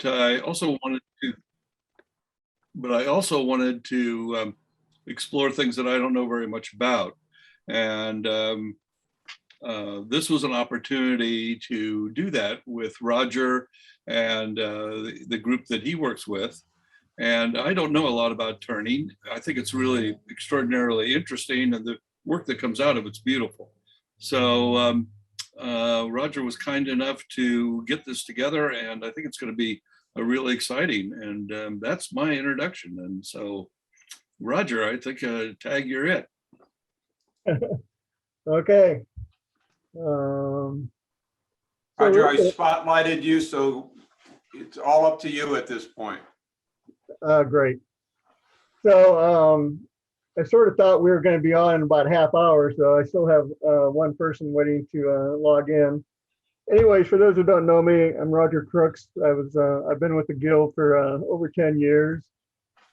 I also wanted to explore things that I don't know very much about. And this was an opportunity to do that with Roger and the group that he works with. And I don't know a lot about turning. I think it's really extraordinarily interesting, and the work that comes out of it's beautiful. So Roger was kind enough to get this together, and I think it's going to be a really exciting. And that's my introduction. And so, Roger, I think tag, you're it. Okay. Roger, I spotlighted you, so it's all up to you at this point. Great. So I sort of thought we were going to be on in about half hour, so I still have one person waiting to log in. Anyways, for those who don't know me, I'm Roger Crooks. I've been with the Guild for over 10 years.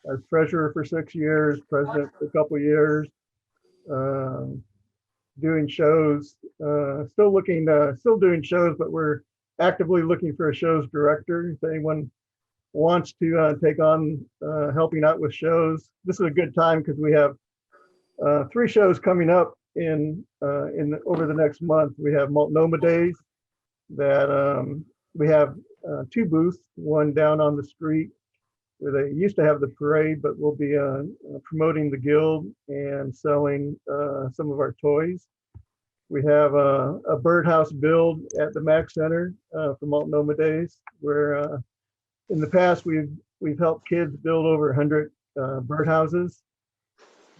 I was treasurer for 6 years, president for a couple of years, doing shows, still doing shows, but we're actively looking for a shows director. If anyone wants to take on helping out with shows, this is a good time because we have 3 shows coming up over the next month. We have Multnomah Days that we have 2 booths, one down on the street where they used to have the parade, but we'll be promoting the Guild and selling some of our toys. We have a birdhouse build at the Mac Center for Multnomah Days, where in the past we've helped kids build over 100 birdhouses.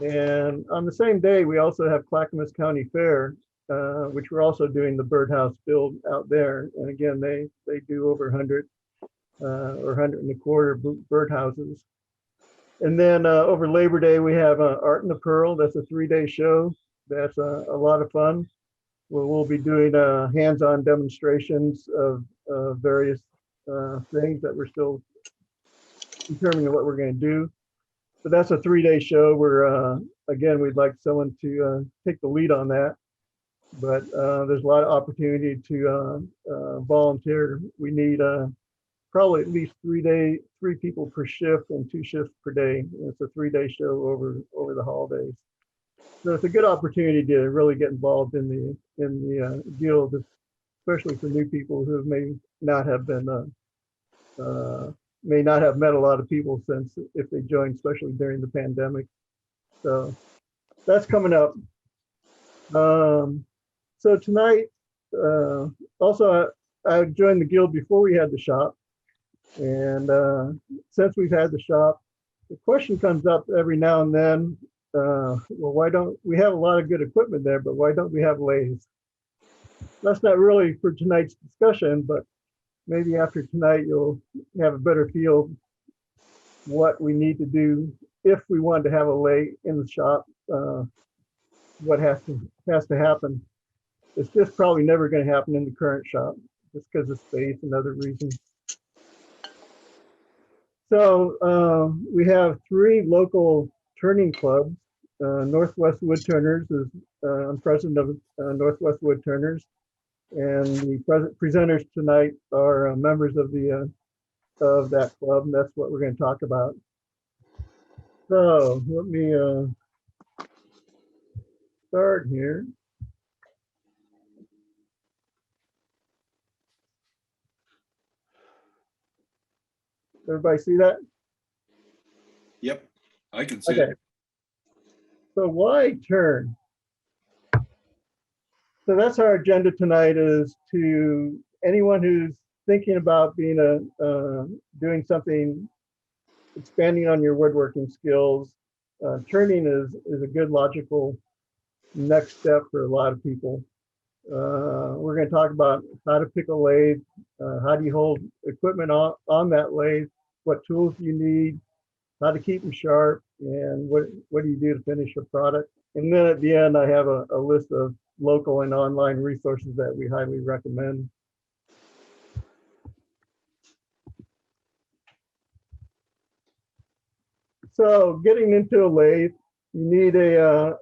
And on the same day, we also have Clackamas County Fair, which we're also doing the birdhouse build out there. And again, they do over 100 or 125 birdhouses. And then over Labor Day, we have Art in the Pearl. That's a 3-day show. That's a lot of fun. We'll be doing hands-on demonstrations of various things that we're still determining what we're going to do. But that's a 3-day show where, again, we'd like someone to take the lead on that. But there's a lot of opportunity to volunteer. We need probably at least 3 people per shift and 2 shifts per day. And it's a 3-day show over the holidays. So it's a good opportunity to really get involved in the Guild, especially for new people who may not have met a lot of people since if they joined, especially during the pandemic. So that's coming up. So tonight, also I joined the Guild before we had the shop, and since we've had the shop, the question comes up every now and then. Well, why don't we have a lot of good equipment there, but why don't we have lathes? That's not really for tonight's discussion, but maybe after tonight you'll have a better feel what we need to do if we want to have a lathe in the shop. What has to happen. It's just probably never going to happen in the current shop, just because of space and other reasons. So we have 3 local turning clubs. Northwest Woodturners is I'm president of Northwest Woodturners, and the presenters tonight are members of that club, and that's what we're going to talk about. So let me start here. Everybody see that? Yep, I can see Okay. it. So WhyTurn. So that's our agenda tonight, is to anyone who's thinking about being doing something, expanding on your woodworking skills. Turning is a good logical next step for a lot of people. We're going to talk about how to pick a lathe, how do you hold equipment on that lathe, what tools do you need, how to keep them sharp, and what do you do to finish a product. And then at the end, I have a list of local and online resources that we highly recommend. So getting into a lathe, you need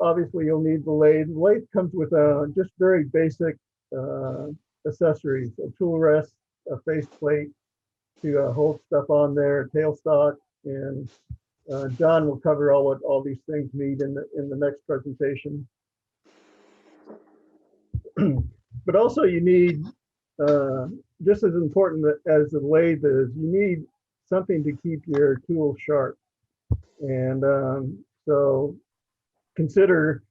obviously you'll need the lathe. The lathe comes with just very basic accessories, a tool rest, a face plate, to hold stuff on there, tailstock, and John will cover what all these things need in the next presentation. But also you need, just as important as the lathe is, you need something to keep your tools sharp. And so consider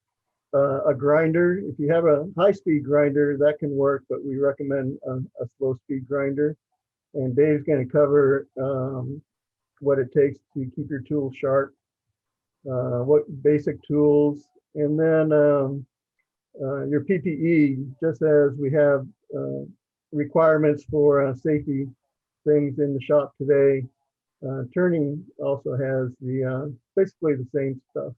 a grinder. If you have a high-speed grinder, that can work, but we recommend a slow-speed grinder. And Dave's going to cover what it takes to keep your tools sharp, what basic tools, and then your PPE, just as we have requirements for safety things in the shop today. Turning also has the basically the same stuff.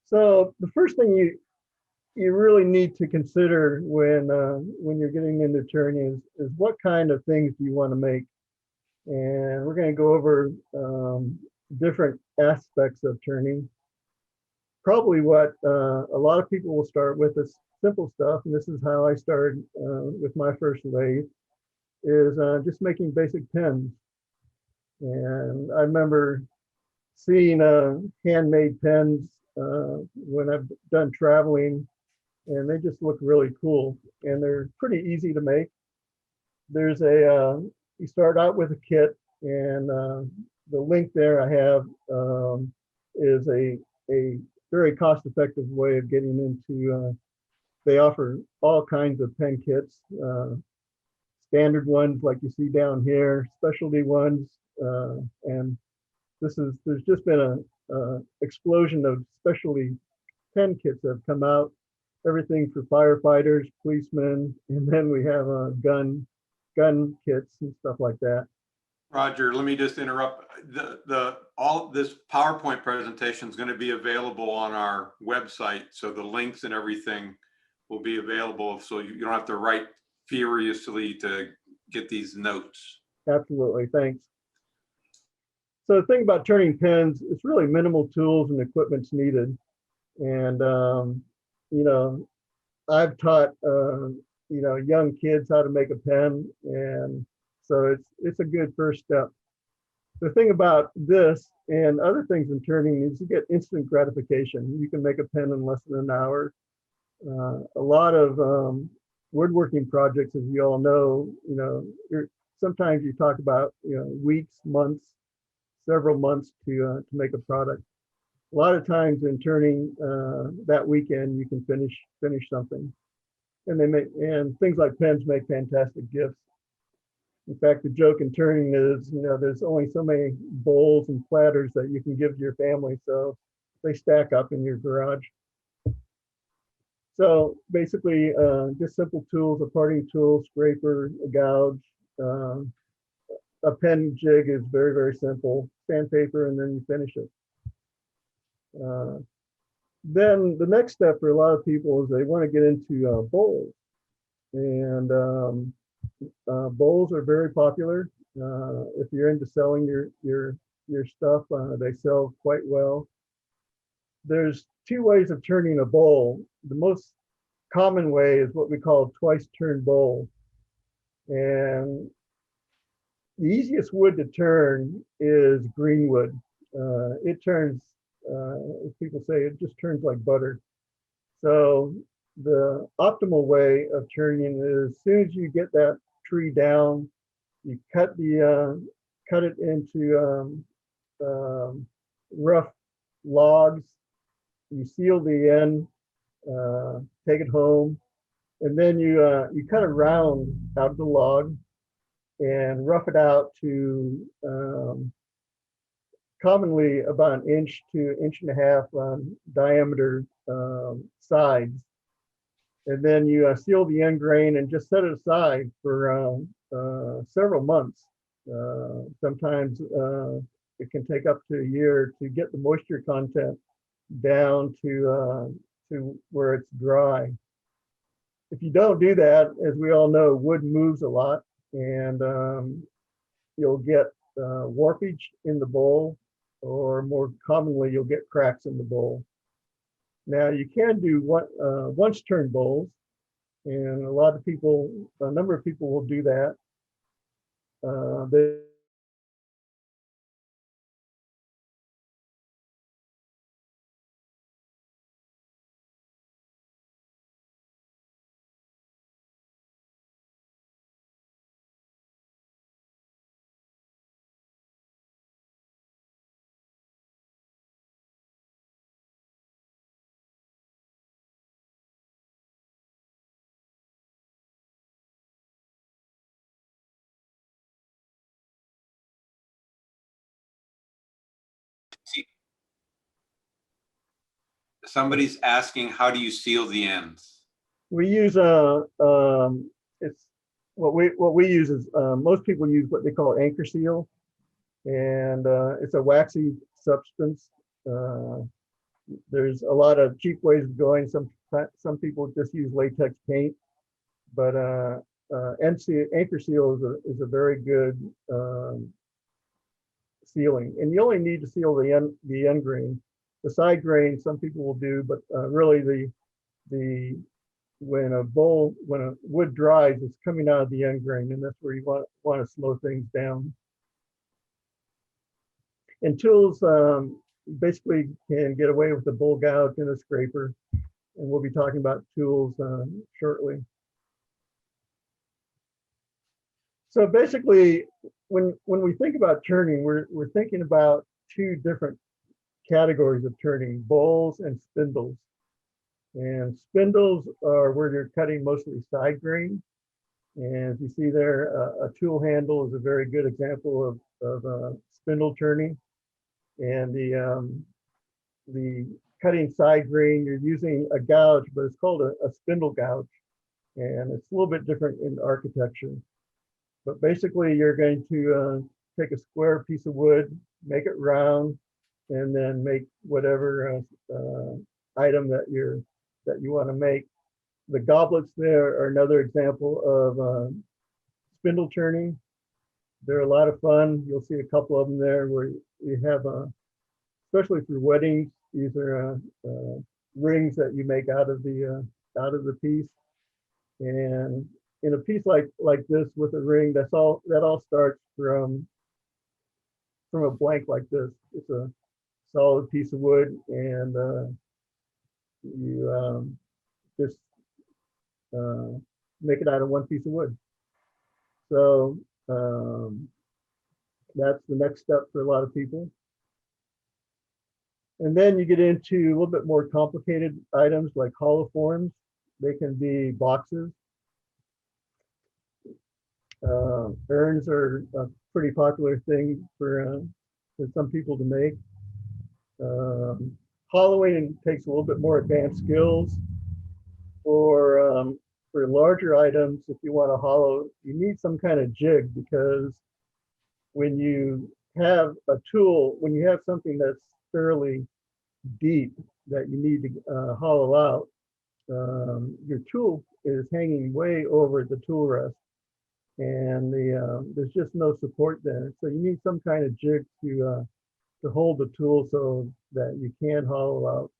So the first thing you really need to consider when you're getting into turning is what kind of things do you want to make, and we're going to go over different aspects of turning. Probably what a lot of people will start with is simple stuff, and this is how I started with my first lathe, is just making basic pens. And I remember seeing handmade pens when I've done traveling, and they just look really cool, and they're pretty easy to make. There's you start out with a kit, and the link there I have is a very cost-effective way of getting into, they offer all kinds of pen kits, standard ones like you see down here, specialty ones, and there's just been a explosion of specialty pen kits that have come out, everything for firefighters, policemen, and then we have gun kits and stuff like that. Roger, let me just interrupt. All this PowerPoint presentation is going to be available on our website, so the links and everything will be available, so you don't have to write furiously to get these notes. Absolutely, thanks. So the thing about turning pens, it's really minimal tools and equipment's needed. And, you know, I've taught, you know, young kids how to make a pen. And so it's a good first step. The thing about this and other things in turning is you get instant gratification. You can make a pen in less than an hour. A lot of woodworking projects, as you all know, you know, sometimes you talk about, you know, weeks, months, several months to make a product. A lot of times in turning, that weekend you can finish something, and things like pens make fantastic gifts. In fact, the joke in turning is, you know, there's only so many bowls and platters that you can give to your family, so they stack up in your garage. So basically, just simple tools: a parting tool, scraper, a gouge. A pen jig is very, very simple. Sandpaper, and then you finish it. Then the next step for a lot of people is they want to get into bowls, and bowls are very popular. If you're into selling your stuff, they sell quite well. There's two ways of turning a bowl. The most common way is what we call a twice turn bowl, and the easiest wood to turn is green wood. It turns, as people say, it just turns like butter. So the optimal way of turning is as soon as you get that tree down, you cut it into rough logs. You seal the end, take it home, and then you cut a round out of the log and rough it out to commonly about an inch to inch and a half diameter sides. And then you seal the end grain and just set it aside for several months. Sometimes it can take up to a year to get the moisture content down to where it's dry. If you don't do that, as we all know, wood moves a lot, and you'll get warpage in the bowl, or more commonly, you'll get cracks in the bowl. Now, you can do once turn bowls, and a number of people will do that. they Somebody's asking, how do you seal the ends? we use it's what we use is most people use what they call anchor seal, and it's a waxy substance. There's a lot of cheap ways of going. Some people just use latex paint, but anchor seal is a very good sealing, and you only need to seal the end grain. The side grain some people will do, but really the when a wood dries, it's coming out of the end grain, and that's where you want to slow things down. And tools basically can get away with a bull gouge and a scraper, and we'll be talking about tools shortly. So basically, when we think about turning, we're thinking about two different categories of turning: bowls and spindles. And spindles are where you're cutting mostly side grain. And as you see there, a tool handle is a very good example of spindle turning. And the cutting side grain, you're using a gouge, but it's called a spindle gouge. And it's a little bit different in architecture. But basically, you're going to take a square piece of wood, make it round, and then make whatever item that you want to make. The goblets there are another example of spindle turning. They're a lot of fun. You'll see a couple of them there where you have, especially for weddings, these are rings that you make out of the piece. And in a piece like this with a ring, that all starts from a blank like this. It's a solid piece of wood, and you just make it out of one piece of wood. So that's the next step for a lot of people. And then you get into a little bit more complicated items like hollow forms. They can be boxes. Urns are a pretty popular thing for some people to make. Hollowing takes a little bit more advanced skills. For larger items, if you want to hollow, you need some kind of jig, because when you have a tool, when you have something that's fairly deep that you need to hollow out, your tool is hanging way over the tool rest, and there's just no support there. So you need some kind of jig to hold the tool so that you can hollow out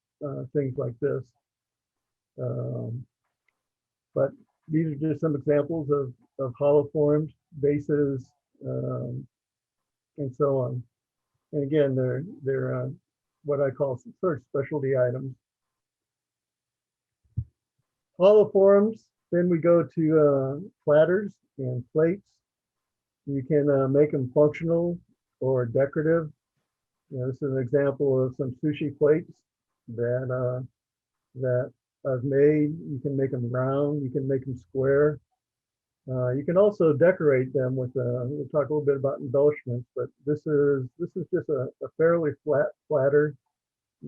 things like this. But these are just some examples of hollow forms, bases, and so on. And again, they're what I call sort of specialty items. Hollow forms, then we go to platters and plates. You can make them functional or decorative. This is an example of some sushi plates that I've made. You can make them round, you can make them square. You can also decorate them with, we'll talk a little bit about embellishments, but this is just a fairly flat platter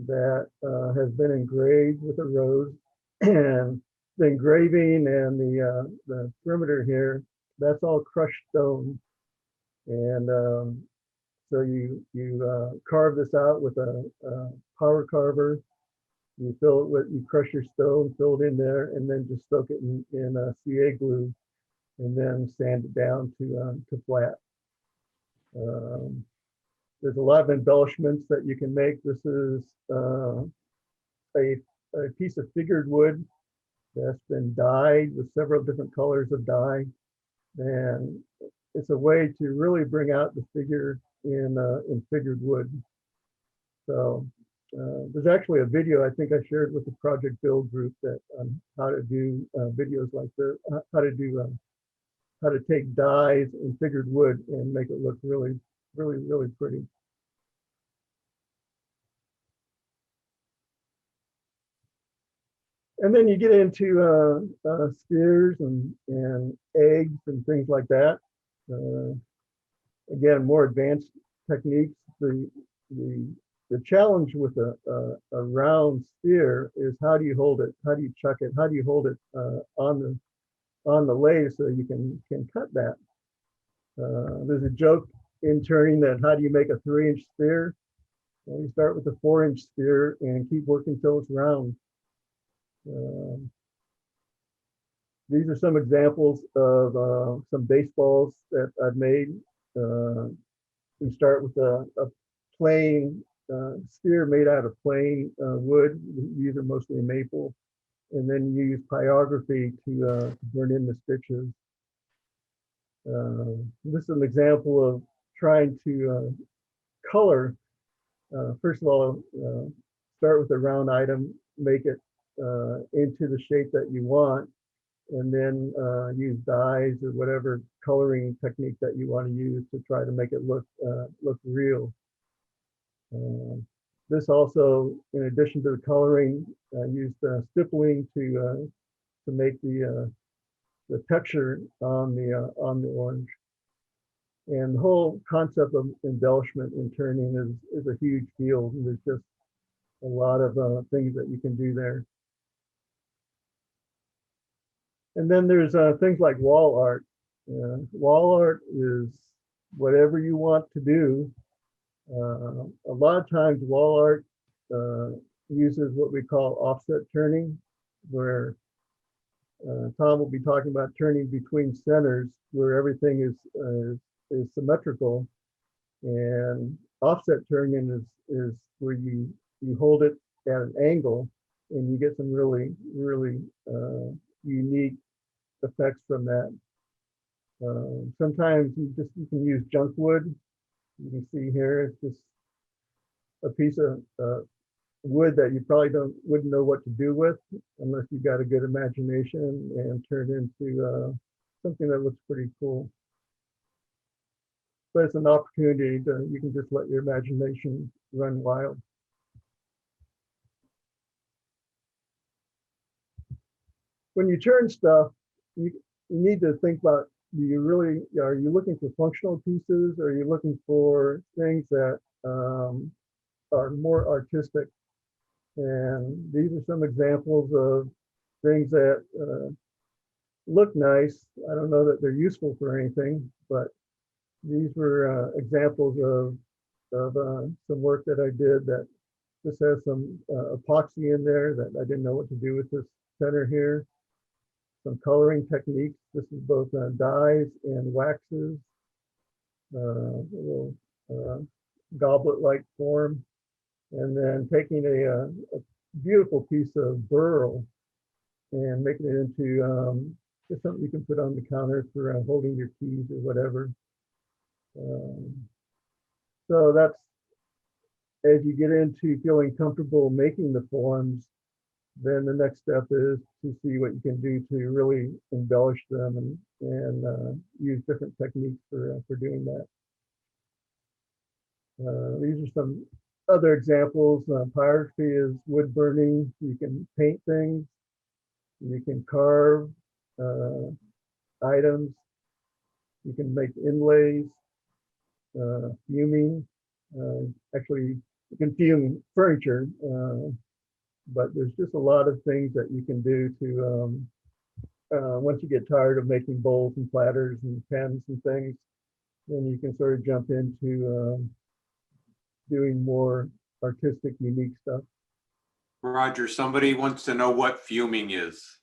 that has been engraved with a rose, and the engraving and the perimeter here, that's all crushed stone. And so you carve this out with a power carver. You fill it with, you crush your stone, fill it in there, and then just soak it in CA glue, and then sand it down to flat. There's a lot of embellishments that you can make. This is a piece of figured wood that's been dyed with several different colors of dye, and it's a way to really bring out the figure in figured wood. So there's actually a video I think I shared with the Project Build group that on how to do videos like this, how to take dyes in figured wood and make it look really, really, really pretty. And then you get into spheres and eggs and things like that. Again, more advanced techniques. The challenge with a round sphere is how do you hold it? How do you chuck it? How do you hold it on the lathe so you can cut that? There's a joke in turning that how do you make a 3-inch sphere? Well, you start with a 4-inch sphere and keep working until it's round. These are some examples of some baseballs that I've made. We start with a plain sphere made out of plain wood. These are mostly maple. And then you use pyrography to burn in the stitches. This is an example of trying to color. First of all, start with a round item, make it into the shape that you want, and then use dyes or whatever coloring technique that you want to use to try to make it look real. This also, in addition to the coloring, used stippling to make the texture on the orange. And the whole concept of embellishment in turning is a huge field. And there's just a lot of things that you can do there. And then there's things like wall art. Wall art is whatever you want to do. A lot of times wall art uses what we call offset turning, where Tom will be talking about turning between centers where everything is symmetrical. And offset turning is where you hold it at an angle and you get some really, really unique effects from that. Sometimes you can use junk wood. You can see here, it's just a piece of wood that you probably wouldn't know what to do with unless you got a good imagination and turn it into something that looks pretty cool. But it's an opportunity you can just let your imagination run wild. When you turn stuff, you need to think about, are you looking for functional pieces? Or are you looking for things that are more artistic? And these are some examples of things that look nice. I don't know that they're useful for anything, but these were examples of some work that I did that just has some epoxy in there that I didn't know what to do with this center here. Some coloring techniques. This is both dyes and waxes. A little goblet-like form. And then taking a beautiful piece of burl and making it into just something you can put on the counter for holding your keys or whatever. So that's, as you get into feeling comfortable making the forms, then the next step is to see what you can do to really embellish them and use different techniques for doing that. These are some other examples. Pyrography is wood burning. You can paint things. You can carve items. You can make inlays, fuming. Actually, you can fume furniture, but there's just a lot of things that you can do to, once you get tired of making bowls and platters and pens and things, then you can sort of jump into doing more artistic, unique stuff. Roger, somebody wants to know what fuming is.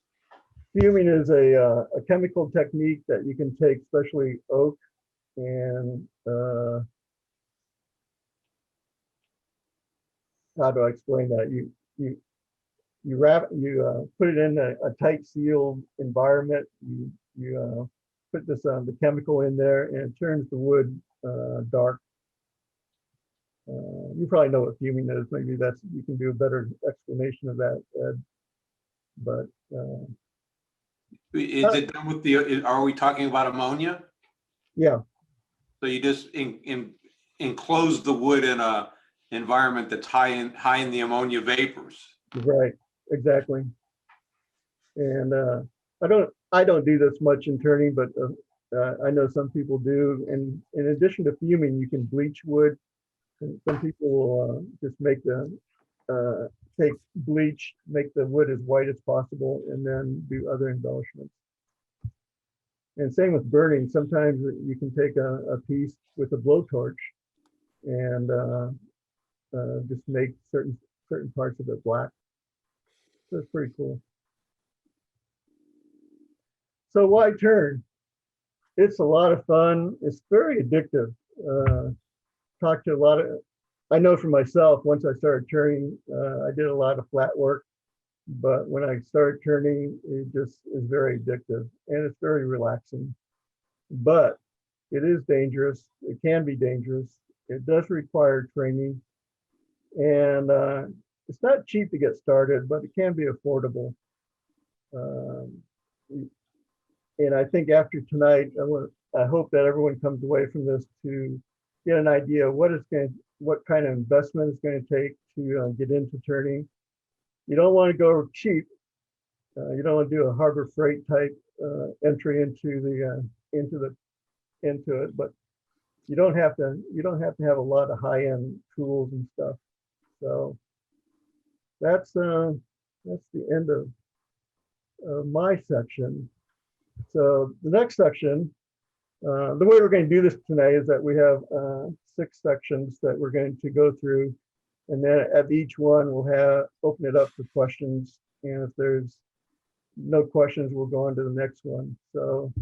Fuming is a chemical technique that you can take, especially oak, and how do I explain that? You put it in a tight sealed environment. You put this the chemical in there, and it turns the wood dark. You probably know what fuming is. Maybe that's, you can do a better explanation of that, Ed. But Is it done with the, are we talking about ammonia? yeah, So you just enclose the wood in a environment that's high in the ammonia vapors. right, exactly. And I don't do this much in turning, but I know some people do. And in addition to fuming, you can bleach wood. And some people will just make take bleach, make the wood as white as possible, and then do other embellishments. And same with burning. Sometimes you can take a piece with a blowtorch and just make certain parts of it black. So it's pretty cool. So WhyTurn? It's a lot of fun. It's very addictive. Talked to a lot of, I know for myself, once I started turning, I did a lot of flat work, but when I started turning, it just is very addictive and it's very relaxing. But it is dangerous. It can be dangerous. It does require training, and it's not cheap to get started, but it can be affordable. And I think after tonight, I hope that everyone comes away from this to get an idea of what kind of investment it's going to take to get into turning. You don't want to go cheap. You don't want to do a Harbor Freight type entry into it, but you don't have to have a lot of high-end tools and stuff. So that's the end of my section. So the next section, the way we're going to do this tonight is that we have 6 sections that we're going to go through, and then at each one we'll open it up for questions, and if there's no questions, we'll go on to the next one. So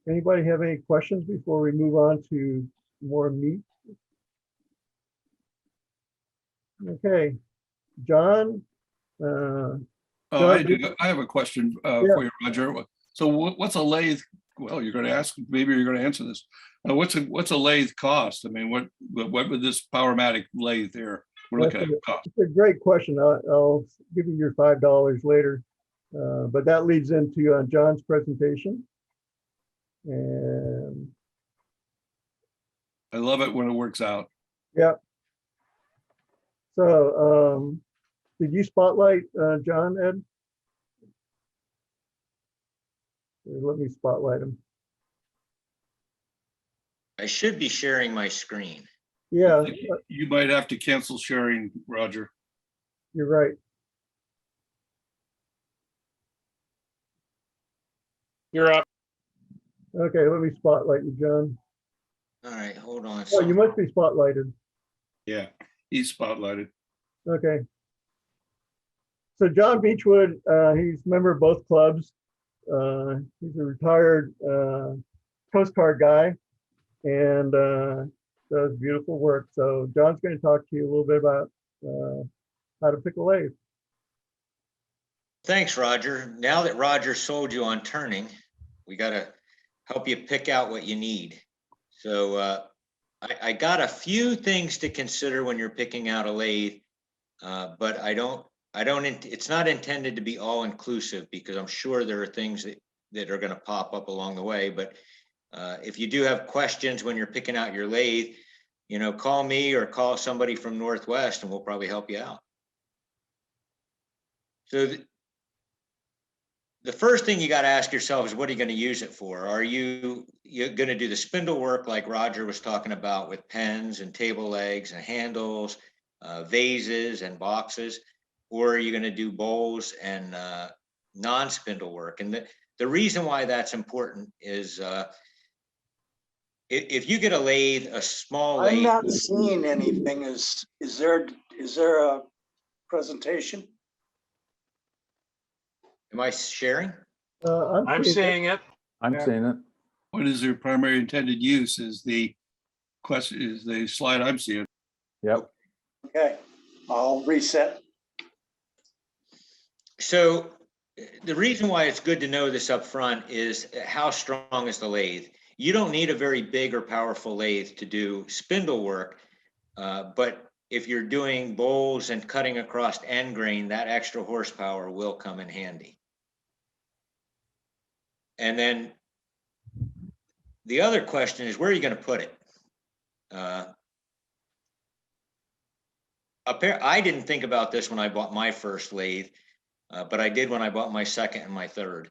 anybody have any questions before we move on to more meat? Okay, John. I do. I have a question for you, Roger. So what's a lathe? Well, you're going to ask, maybe you're going to answer this. What's a lathe cost? I mean, what would this Powermatic lathe here we're looking at cost? It's a great question. I'll give you your $5 later, but that leads into John's presentation. And I love it when it works out. yeah. So did you spotlight John, Ed? Let me spotlight him. I should be sharing my screen. Yeah, You might have to cancel sharing, Roger. you're right. You're up. Okay, let me spotlight you, John. All right, hold on. Oh, you must be spotlighted. Yeah, he's spotlighted. Okay. So John Beechwood, he's a member of both clubs. He's a retired Coast Guard guy and does beautiful work. So John's going to talk to you a little bit about how to pick a lathe. Thanks, Roger. Now that Roger sold you on turning, we got to help you pick out what you need. So I got a few things to consider when you're picking out a lathe, but it's not intended to be all inclusive, because I'm sure there are things that are going to pop up along the way. But if you do have questions when you're picking out your lathe, call me or call somebody from Northwest and we'll probably help you out. So the first thing you got to ask yourself is, what are you going to use it for? Are you're going to do the spindle work like Roger was talking about with pens and table legs and handles, vases and boxes? Or are you going to do bowls and non-spindle work? And the reason why that's important is if you get a lathe, a small lathe. I'm not seeing anything. Is there a presentation? Am I sharing? I'm seeing it. I'm seeing it. What is their primary intended use is the question, is the slide I'm seeing. Yep. Okay, I'll reset. So the reason why it's good to know this up front is how strong is the lathe. You don't need a very big or powerful lathe to do spindle work, but if you're doing bowls and cutting across end grain, that extra horsepower will come in handy. And then the other question is, where are you going to put it? I didn't think about this when I bought my first lathe, but I did when I bought my second and my third.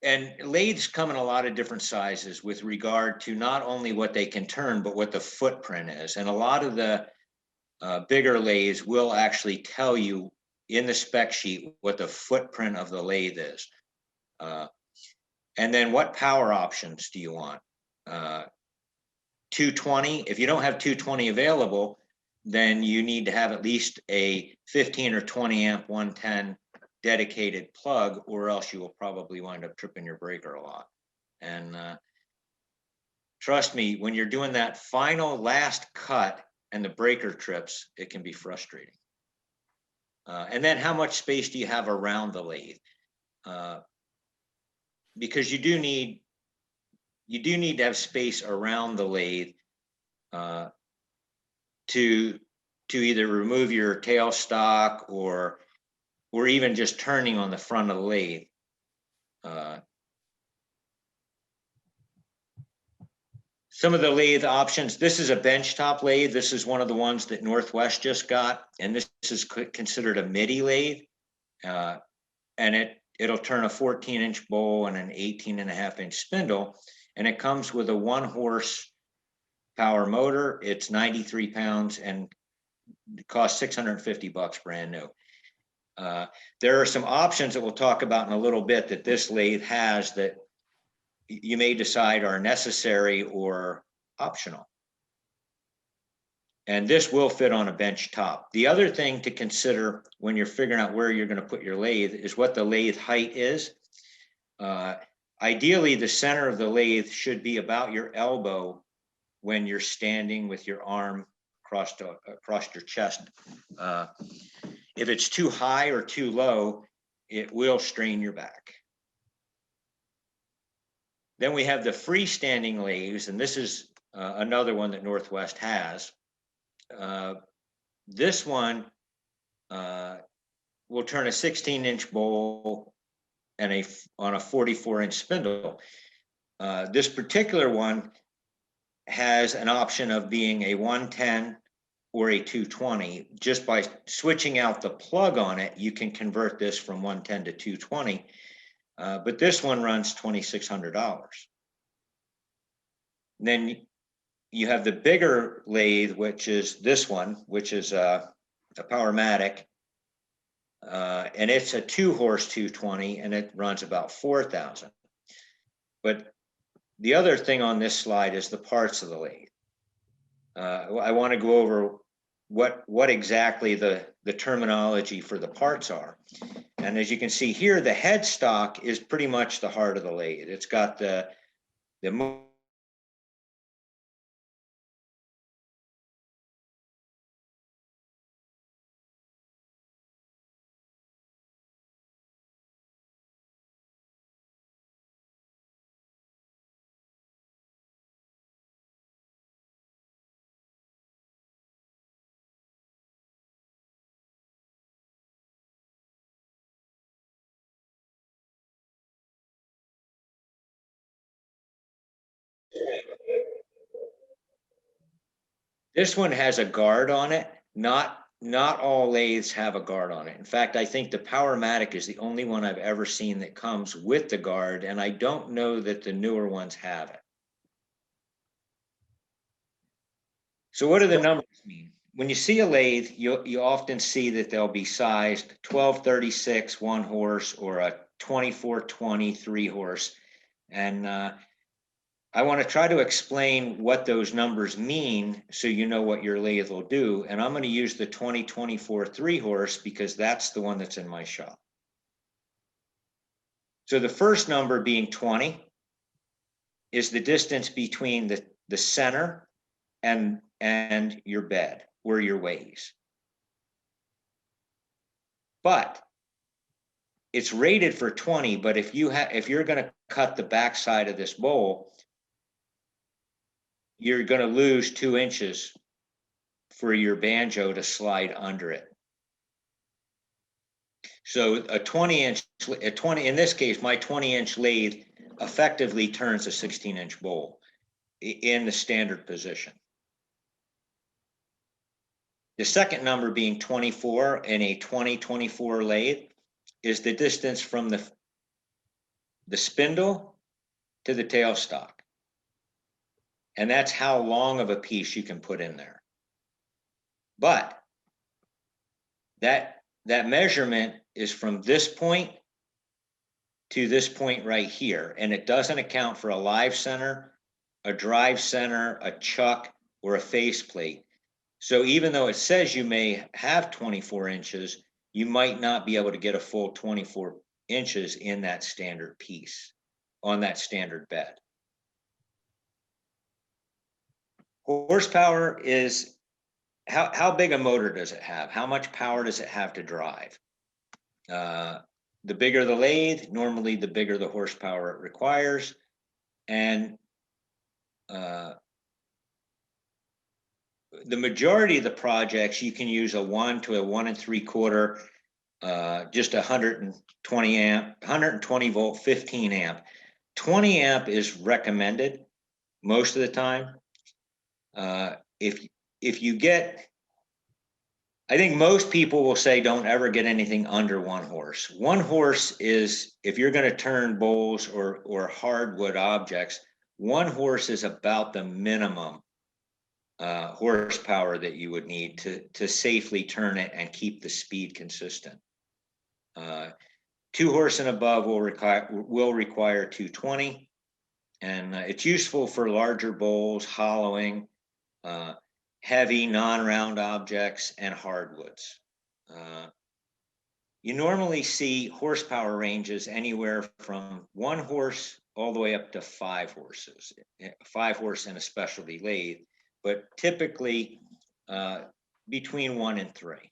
And lathes come in a lot of different sizes with regard to not only what they can turn, but what the footprint is. And a lot of the bigger lathes will actually tell you in the spec sheet what the footprint of the lathe is. And then what power options do you want? 220, if you don't have 220 available, then you need to have at least a 15 or 20 amp 110 dedicated plug, or else you will probably wind up tripping your breaker a lot. And trust me, when you're doing that final last cut and the breaker trips, it can be frustrating. And then how much space do you have around the lathe? Because you do need to have space around the lathe to either remove your tailstock or even just turning on the front of the lathe. Some of the lathe options, this is a benchtop lathe. This is one of the ones that Northwest just got, and this is considered a midi lathe. And it'll turn a 14-inch bowl and an 18.5-inch spindle, and it comes with a 1-horse power motor. It's 93 pounds and it costs $650 brand new. There are some options that we'll talk about in a little bit that this lathe has that you may decide are necessary or optional. And this will fit on a bench top. The other thing to consider when you're figuring out where you're going to put your lathe is what the lathe height is. Ideally, the center of the lathe should be about your elbow when you're standing with your arm across your chest. If it's too high or too low, it will strain your back. Then we have the freestanding lathes, and this is another one that Northwest has. This one will turn a 16-inch bowl and on a 44-inch spindle. This particular one has an option of being a 110 or a 220. Just by switching out the plug on it, you can convert this from 110 to 220. But this one runs $2,600. Then you have the bigger lathe, which is this one, which is a Powermatic, and it's a 2-horse 220, and it runs about $4,000. But the other thing on this slide is the parts of the lathe. I want to go over what exactly the terminology for the parts are. And as you can see here, the headstock is pretty much the heart of the lathe. It's got the This one has a guard on it. Not all lathes have a guard on it. In fact, I think the Powermatic is the only one I've ever seen that comes with the guard, and I don't know that the newer ones have it. So what do the numbers mean? When you see a lathe, you often see that they'll be sized 1236 1-horse or a 2420 3-horse. And I want to try to explain what those numbers mean so you know what your lathe will do. And I'm going to use the 2024 3-horse because that's the one that's in my shop. So the first number being 20 is the distance between the center and your bed, where your weighs. But it's rated for 20, but if you're gonna cut the backside of this bowl, you're gonna lose 2 inches for your banjo to slide under it. So a 20-inch, in this case, my 20-inch lathe effectively turns a 16-inch bowl in the standard position. The second number being 24 in a 20-24 lathe is the distance from the spindle to the tailstock. And that's how long of a piece you can put in there. But that measurement is from this point to this point right here. And it doesn't account for a live center, a drive center, a chuck, or a faceplate. So even though it says you may have 24 inches, you might not be able to get a full 24 inches in that standard piece on that standard bed. Horsepower is how big a motor does it have? How much power does it have to drive? The bigger the lathe, normally the bigger the horsepower it requires. And the majority of the projects, you can use a 1 to a 1 3/4, just 120 volt, 15 amp. 20 amp is recommended most of the time. If you get, I think most people will say don't ever get anything under 1 horse. 1 horse is, if you're going to turn bowls or hardwood objects, 1 horse is about the minimum horsepower that you would need to safely turn it and keep the speed consistent. 2 horse and above will require 220, and it's useful for larger bowls, hollowing, heavy non-round objects, and hardwoods. You normally see horsepower ranges anywhere from 1 horse all the way up to 5 horses, 5 horse in a specialty lathe, but typically between 1 and 3.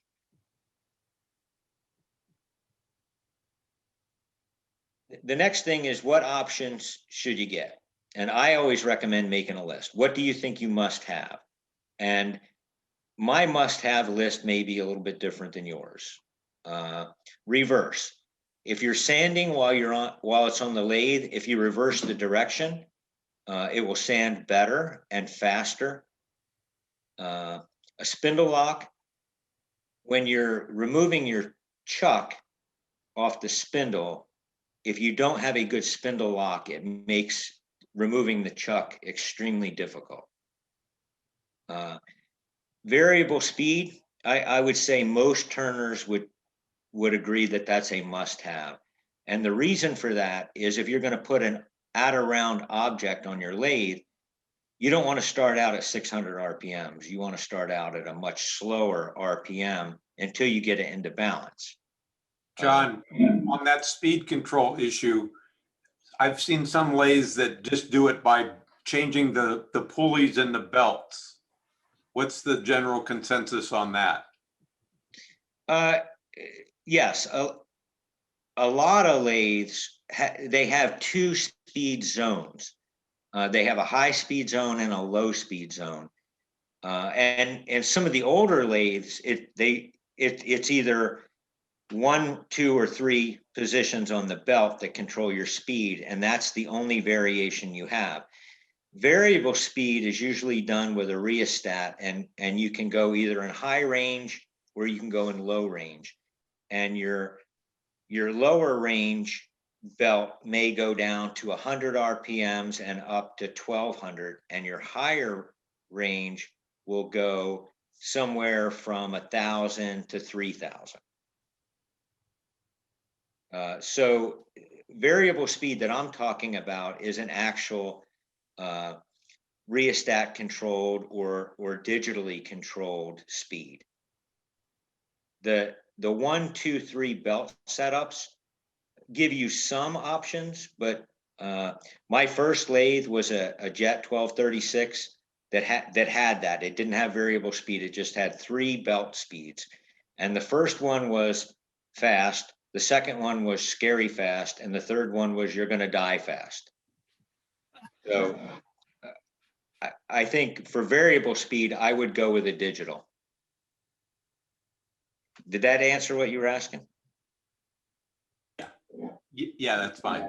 The next thing is, what options should you get? And I always recommend making a list. What do you think you must have? And my must-have list may be a little bit different than yours. Reverse. If you're sanding while it's on the lathe, if you reverse the direction, it will sand better and faster. A spindle lock, when you're removing your chuck off the spindle, if you don't have a good spindle lock, it makes removing the chuck extremely difficult. Variable speed, I would say most turners would agree that that's a must-have. And the reason for that is, if you're going to put an at-a-round object on your lathe, you don't want to start out at 600 RPMs. You want to start out at a much slower RPM until you get it into balance. John, on that speed control issue, I've seen some lathes that just do it by changing the pulleys and the belts. What's the general consensus on that? Yes, a lot of lathes, they have 2 speed zones. They have a high speed zone and a low speed zone. And some of the older lathes, it's either 1, 2, or 3 positions on the belt that control your speed, and that's the only variation you have. Variable speed is usually done with a rheostat, and you can go either in high range or you can go in low range. And your lower range belt may go down to 100 RPMs and up to 1200, and your higher range will go somewhere from 1,000 to 3,000. So variable speed that I'm talking about is an actual rheostat controlled or digitally controlled speed. The 1, 2, 3 belt setups give you some options, but my first lathe was a Jet 1236 that had that. It didn't have variable speed. It just had 3 belt speeds. And the first one was fast. The second one was scary fast. And the third one was you're going to die fast. So I think for variable speed, I would go with a digital. Did that answer what you were asking? Yeah, that's fine.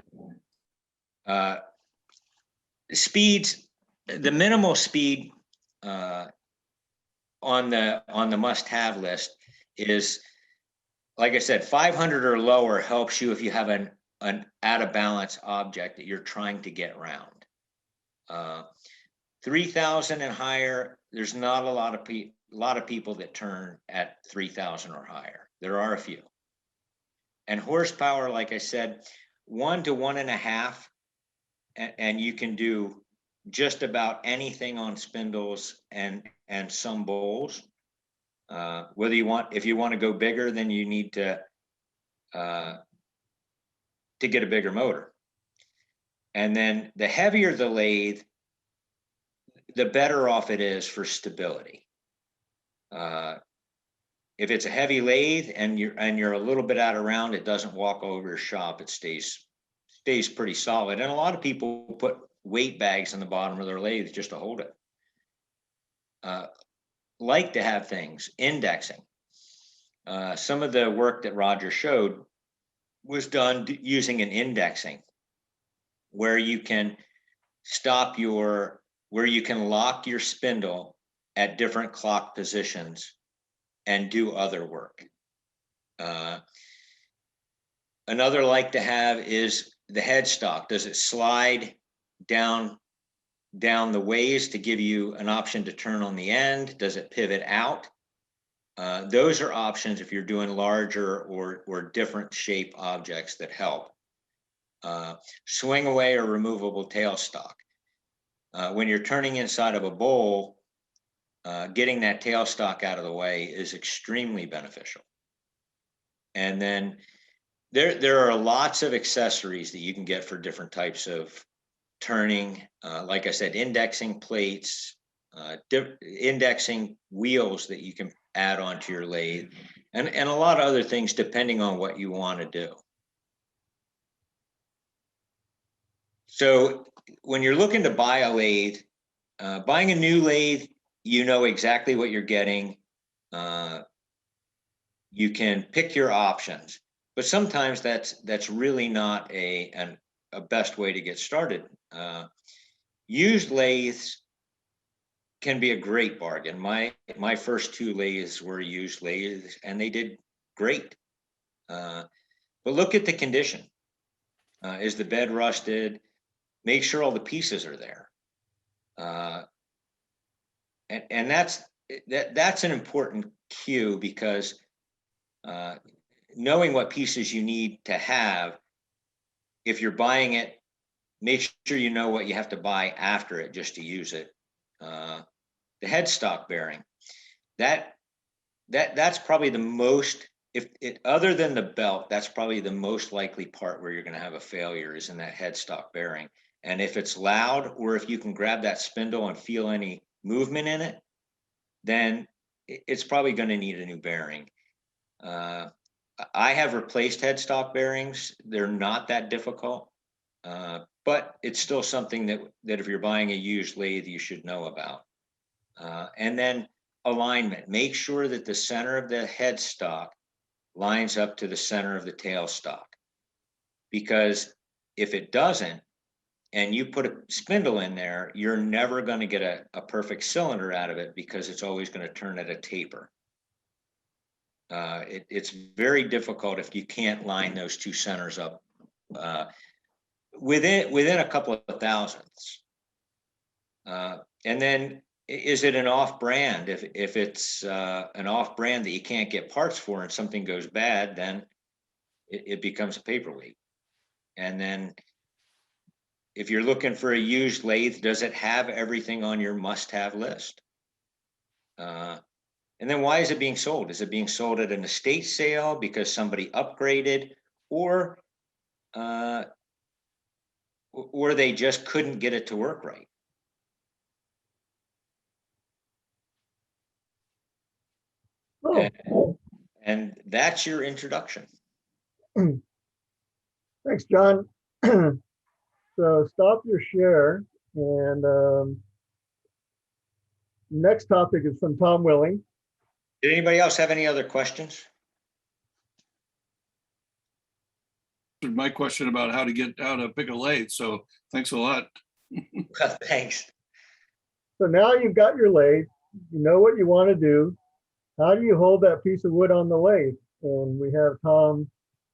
Speeds, the minimal speed on the must-have list is, like I said, 500 or lower helps you if you have an out of balance object that you're trying to get around. 3,000 and higher, there's not a lot of people that turn at 3,000 or higher. There are a few. And horsepower, like I said, 1 to 1.5, and you can do just about anything on spindles and some bowls. Whether if you want to go bigger, then you need to get a bigger motor. And then the heavier the lathe, the better off it is for stability. If it's a heavy lathe and you're a little bit out of round, it doesn't walk over your shop. It stays pretty solid. And a lot of people put weight bags in the bottom of their lathes just to hold it. Like to have things indexing. Some of the work that Roger showed was done using an indexing, where you can where you can lock your spindle at different clock positions and do other work. Another like to have is the headstock. Does it slide down the ways to give you an option to turn on the end? Does it pivot out? Those are options if you're doing larger or different shape objects that help. Swing away or removable tailstock. When you're turning inside of a bowl, getting that tailstock out of the way is extremely beneficial. And then there are lots of accessories that you can get for different types of turning. Like I said, indexing plates, indexing wheels that you can add onto your lathe, and a lot of other things depending on what you want to do. So when you're looking to buy a lathe, buying a new lathe, you know exactly what you're getting. You can pick your options, but sometimes that's really not a best way to get started. Used lathes can be a great bargain. My first 2 lathes were used lathes, and they did great. But look at the condition. Is the bed rusted? Make sure all the pieces are there. And that's an important cue, because knowing what pieces you need to have, if you're buying it, make sure you know what you have to buy after it just to use it. The headstock bearing, that's probably the most, other than the belt, that's probably the most likely part where you're going to have a failure, is in that headstock bearing. And if it's loud, or if you can grab that spindle and feel any movement in it, then it's probably going to need a new bearing. I have replaced headstock bearings. They're not that difficult, but it's still something that if you're buying a used lathe, you should know about. And then alignment. Make sure that the center of the headstock lines up to the center of the tailstock, because if it doesn't, and you put a spindle in there, you're never going to get a perfect cylinder out of it, because it's always going to turn at a taper. It's very difficult if you can't line those 2 centers up within a couple of thousandths. And then, is it an off-brand? If it's an off-brand that you can't get parts for and something goes bad, then it becomes a paperweight. And then, if you're looking for a used lathe, does it have everything on your must-have list? And then, why is it being sold? Is it being sold at an estate sale because somebody upgraded, or they just couldn't get it to work right? Oh, And that's your introduction. Thanks, John. So stop your share, and next topic is from Tom Willing. Did anybody else have any other questions? My question about how to pick a lathe. So thanks a lot. Well, thanks. So now you've got your lathe, you know what you want to do. How do you hold that piece of wood on the lathe? And we have Tom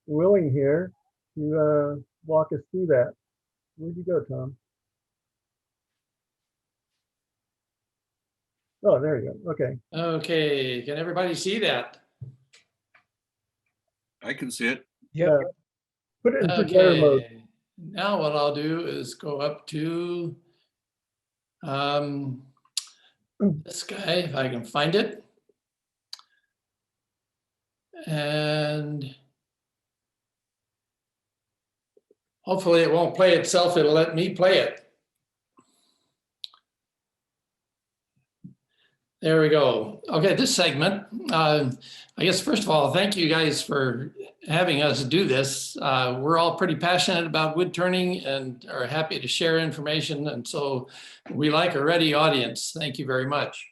Willing here to walk us through that. Where'd you go, Tom? Oh, there you go. Okay. Okay, can everybody see that? I can see it. Yeah. Put it in projector mode. Okay, now what I'll do is go up to this guy, if I can find it. And hopefully it won't play itself, it'll let me play it. There we go. Okay, this segment, I guess first of all, thank you guys for having us do this. We're all pretty passionate about wood turning and are happy to share information. And so we like a ready audience. Thank you very much.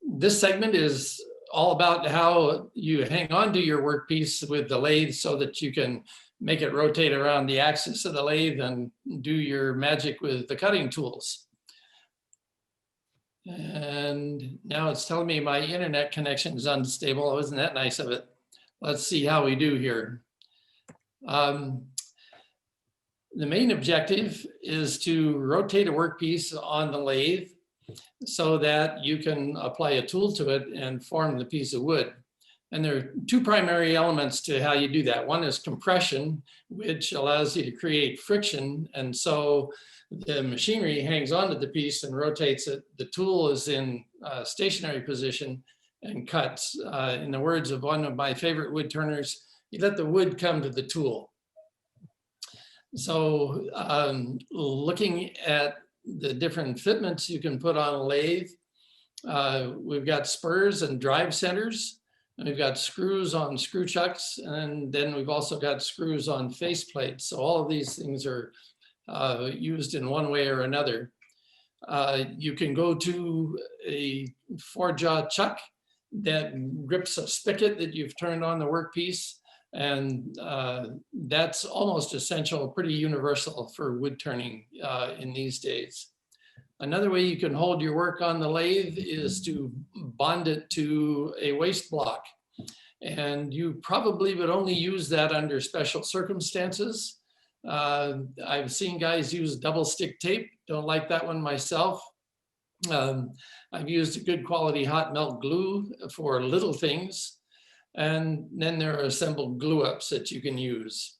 This segment is all about how you hang on to your workpiece with the lathe so that you can make it rotate around the axis of the lathe and do your magic with the cutting tools. And now it's telling me my internet connection is unstable. Isn't that nice of it? Let's see how we do here. The main objective is to rotate a workpiece on the lathe so that you can apply a tool to it and form the piece of wood. And there are two primary elements to how you do that. One is compression, which allows you to create friction. And so the machinery hangs onto the piece and rotates it. The tool is in a stationary position and cuts. In the words of one of my favorite wood turners, you let the wood come to the tool. So looking at the different fitments you can put on a lathe, we've got spurs and drive centers. And we've got screws on screw chucks, and then we've also got screws on face plates. So all of these things are used in one way or another. You can go to a 4-jaw chuck that grips a spigot that you've turned on the workpiece, and that's almost essential, pretty universal for wood turning in these days. Another way you can hold your work on the lathe is to bond it to a waste block. And you probably would only use that under special circumstances. I've seen guys use double stick tape. Don't like that one myself. I've used a good quality hot melt glue for little things. And then there are assembled glue ups that you can use.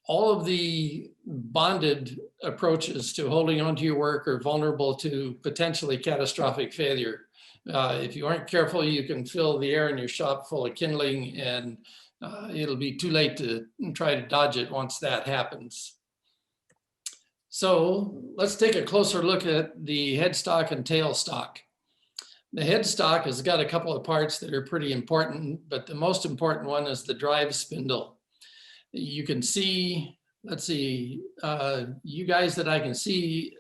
All of the bonded approaches to holding onto your work are vulnerable to potentially catastrophic failure. If you aren't careful, you can fill the air in your shop full of kindling, and it'll be too late to try to dodge it once that happens. So let's take a closer look at the headstock and tailstock. The headstock has got a couple of parts that are pretty important, but the most important one is the drive spindle. You can see, let's see, you guys that I can see,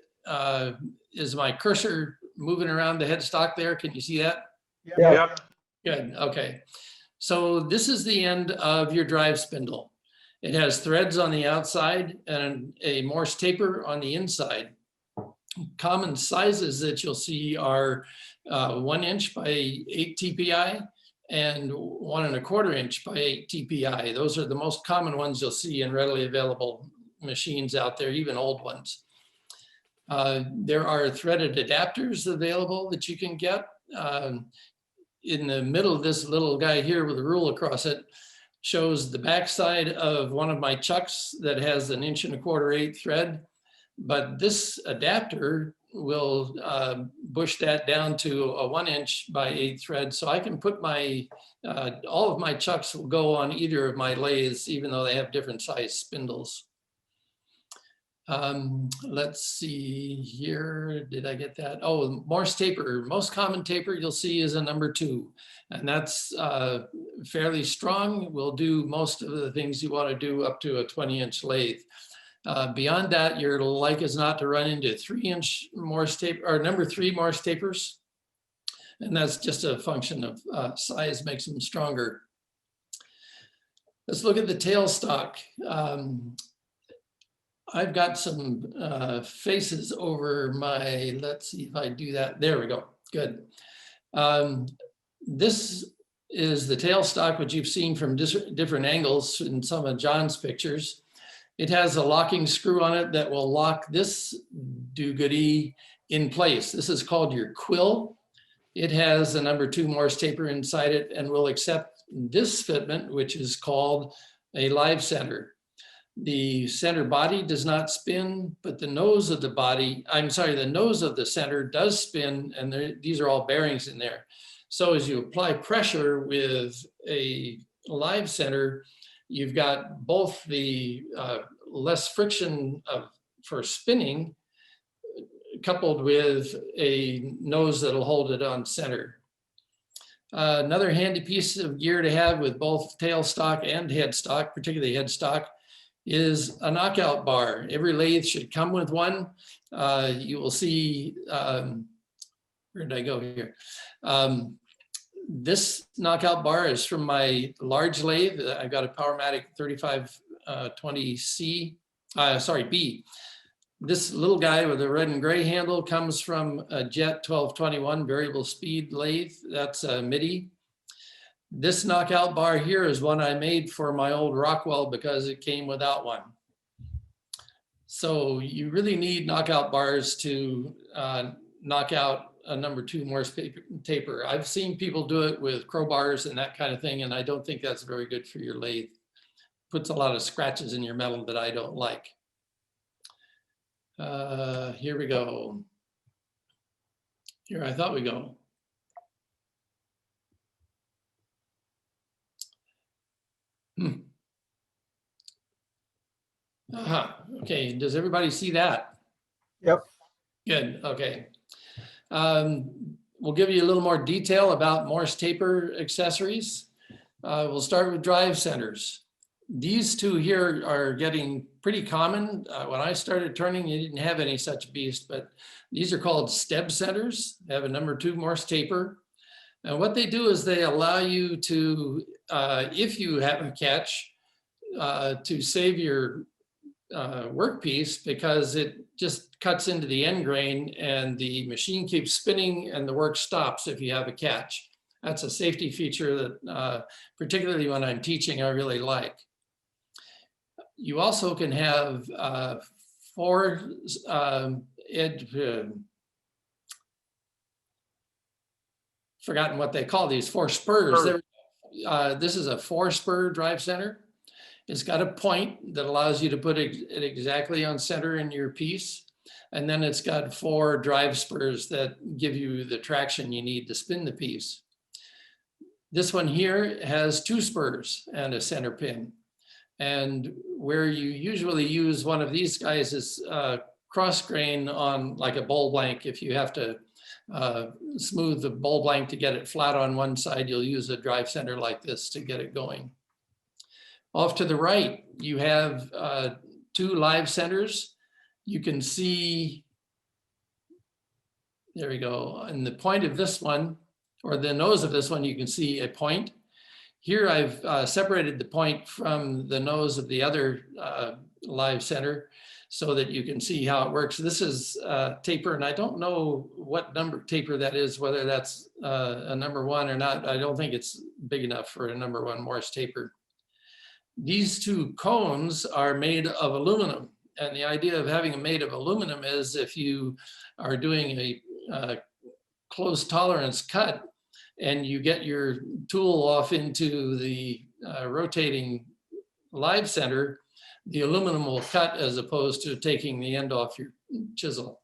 is my cursor moving around the headstock there? Can you see that? Yeah. Yep. Good, okay. So this is the end of your drive spindle. It has threads on the outside and a Morse taper on the inside. Common sizes that you'll see are 1 inch by 8 TPI and 1 1/4 inch by 8 TPI. Those are the most common ones you'll see in readily available machines out there, even old ones. There are threaded adapters available that you can get. In the middle of this little guy here with a rule across it shows the backside of one of my chucks that has an 1 1/4 8 thread. But this adapter will push that down to a 1 inch by 8 thread. So I can put my, all of my chucks will go on either of my lathes, even though they have different size spindles. Let's see here. Did I get that? Oh, Morse taper. Most common taper you'll see is a number 2, and that's fairly strong. Will do most of the things you want to do up to a 20-inch lathe. Beyond that, your like is not to run into 3-inch Morse taper or number 3 Morse tapers, and that's just a function of size makes them stronger. Let's look at the tailstock. I've got some faces over my, let's see if I do that. There we go. Good. This is the tailstock, which you've seen from different angles in some of John's pictures. It has a locking screw on it that will lock this do-goodie in place. This is called your quill. It has a number 2 Morse taper inside it and will accept this fitment, which is called a live center. The center body does not spin, but the nose of the body, the nose of the center does spin, and these are all bearings in there. So as you apply pressure with a live center, you've got both the less friction for spinning, coupled with a nose that'll hold it on center. Another handy piece of gear to have with both tailstock and headstock, particularly headstock, is a knockout bar. Every lathe should come with one. You will see, where did I go here? This knockout bar is from my large lathe. I've got a Powermatic 3520C, B. This little guy with a red and gray handle comes from a Jet 1221 variable speed lathe. That's a MIDI. This knockout bar here is one I made for my old Rockwell because it came without one. So you really need knockout bars to knock out a number 2 Morse taper. I've seen people do it with crowbars and that kind of thing, and I don't think that's very good for your lathe. Puts a lot of scratches in your metal that I don't like. Here we go. Here I thought we go. Okay, does everybody see that? Yep. Good, okay. We'll give you a little more detail about Morse taper accessories. We'll start with drive centers. These two here are getting pretty common. When I started turning, you didn't have any such beast, but these are called steb centers. They have a number 2 Morse taper. And what they do is they allow you to, if you have a catch, to save your workpiece, because it just cuts into the end grain and the machine keeps spinning and the work stops if you have a catch. That's a safety feature that, particularly when I'm teaching, I really like. You also can have 4 forgotten what they call these, 4 spurs. This is a 4-spur drive center. It's got a point that allows you to put it exactly on center in your piece. And then it's got 4 drive spurs that give you the traction you need to spin the piece. This one here has 2 spurs and a center pin. And where you usually use one of these guys is cross grain on like a bowl blank. If you have to smooth the bowl blank to get it flat on one side, you'll use a drive center like this to get it going. Off to the right, you have 2 live centers. You can see, there we go, and the point of this one, or the nose of this one, you can see a point. Here I've separated the point from the nose of the other live center so that you can see how it works. This is taper, and I don't know what number taper that is, whether that's a number 1 or not. I don't think it's big enough for a number 1 Morse taper. These 2 cones are made of aluminum. And the idea of having them made of aluminum is if you are doing a close tolerance cut and you get your tool off into the rotating live center, the aluminum will cut as opposed to taking the end off your chisel.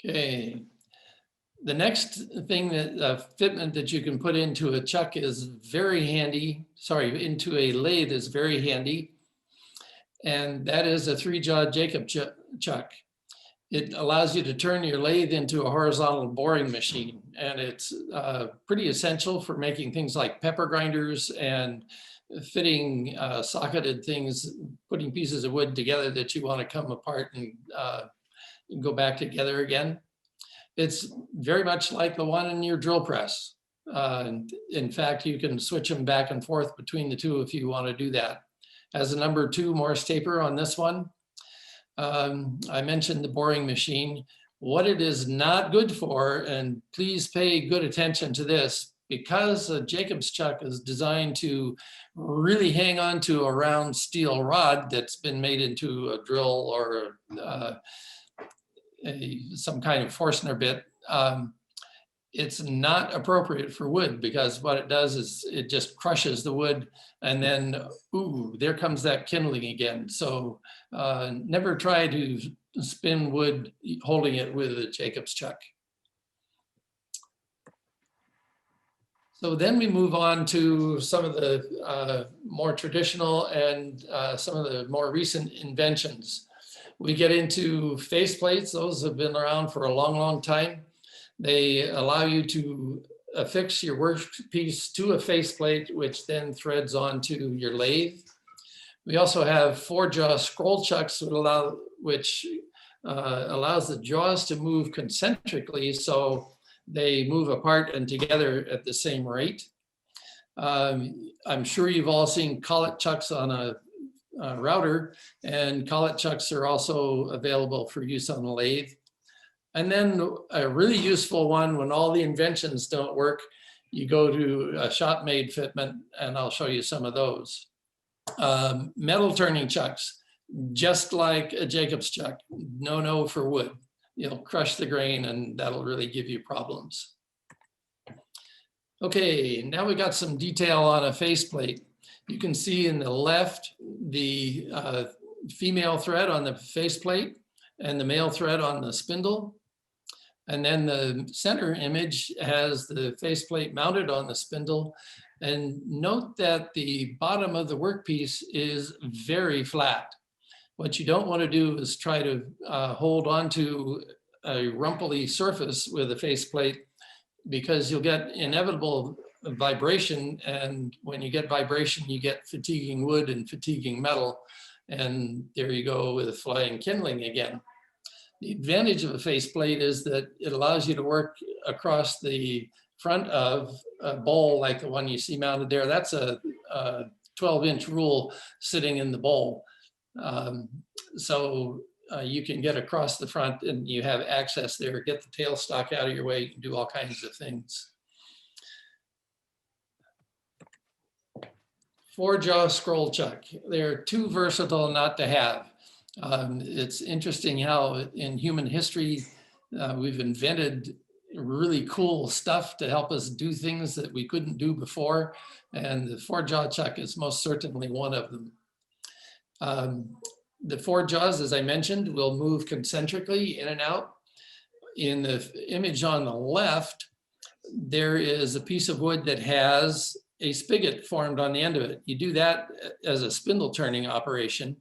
Okay. The next thing that fitment that you can put into a chuck is very handy, into a lathe is very handy. and that is a 3-jaw Jacob chuck. It allows you to turn your lathe into a horizontal boring machine, and it's pretty essential for making things like pepper grinders and fitting socketed things, putting pieces of wood together that you want to come apart and go back together again. It's very much like the one in your drill press. In fact, you can switch them back and forth between the two if you want to do that. Has a number 2 Morse taper on this one. I mentioned the boring machine. What it is not good for, and please pay good attention to this, because a Jacob's chuck is designed to really hang on to a round steel rod that's been made into a drill or some kind of Forstner bit. It's not appropriate for wood, because what it does is it just crushes the wood, and then, ooh, there comes that kindling again. So never try to spin wood holding it with a Jacob's chuck. So then we move on to some of the more traditional and some of the more recent inventions. We get into face plates. Those have been around for a long, long time. They allow you to affix your workpiece to a faceplate, which then threads onto your lathe. We also have 4-jaw scroll chucks, which allows the jaws to move concentrically, so they move apart and together at the same rate. I'm sure you've all seen collet chucks on a router, and collet chucks are also available for use on a lathe. And then a really useful one, when all the inventions don't work, you go to a shop-made fitment, and I'll show you some of those. Metal turning chucks, just like a Jacob's chuck, no for wood. You'll crush the grain, and that'll really give you problems. Okay, now we got some detail on a faceplate. You can see in the left, the female thread on the faceplate and the male thread on the spindle. And then the center image has the faceplate mounted on the spindle. And note that the bottom of the workpiece is very flat. What you don't want to do is try to hold onto a rumply surface with a faceplate, because you'll get inevitable vibration. And when you get vibration, you get fatiguing wood and fatiguing metal. And there you go with flying kindling again. The advantage of a faceplate is that it allows you to work across the front of a bowl like the one you see mounted there. That's a 12-inch rule sitting in the bowl. So you can get across the front and you have access there, get the tailstock out of your way, you can do all kinds of things. 4-jaw scroll chuck. They're too versatile not to have. It's interesting how in human history, we've invented really cool stuff to help us do things that we couldn't do before. And the 4-jaw chuck is most certainly one of them. The 4 jaws, as I mentioned, will move concentrically in and out. In the image on the left, there is a piece of wood that has a spigot formed on the end of it. You do that as a spindle turning operation.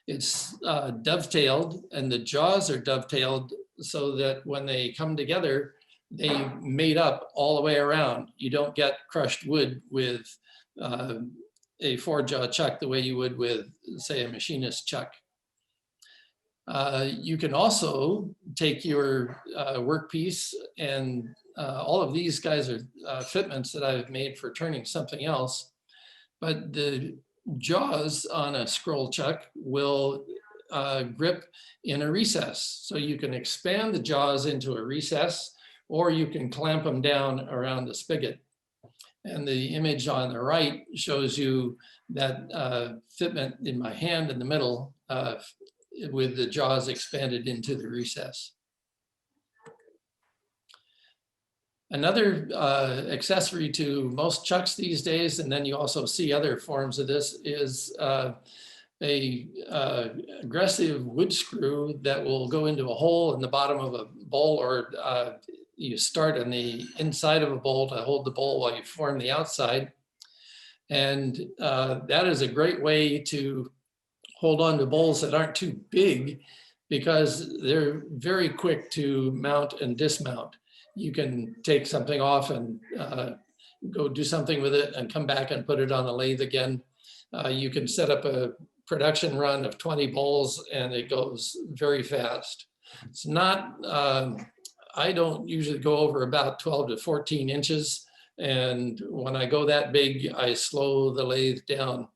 It's dovetailed, and the jaws are dovetailed so that when they come together, they mate up all the way around. You don't get crushed wood with a 4-jaw chuck the way you would with, say, a machinist chuck. You can also take your workpiece, and all of these guys are fitments that I've made for turning something else, but the jaws on a scroll chuck will grip in a recess. So you can expand the jaws into a recess, or you can clamp them down around the spigot. And the image on the right shows you that fitment in my hand in the middle with the jaws expanded into the recess. Another accessory to most chucks these days, and then you also see other forms of this, is a aggressive wood screw that will go into a hole in the bottom of a bowl, or you start on the inside of a bowl to hold the bowl while you form the outside. And that is a great way to hold on to bowls that aren't too big because they're very quick to mount and dismount. You can take something off and go do something with it and come back and put it on the lathe again. You can set up a production run of 20 bowls and it goes very fast. It's not, I don't usually go over about 12 to 14 inches. And when I go that big, I slow the lathe down.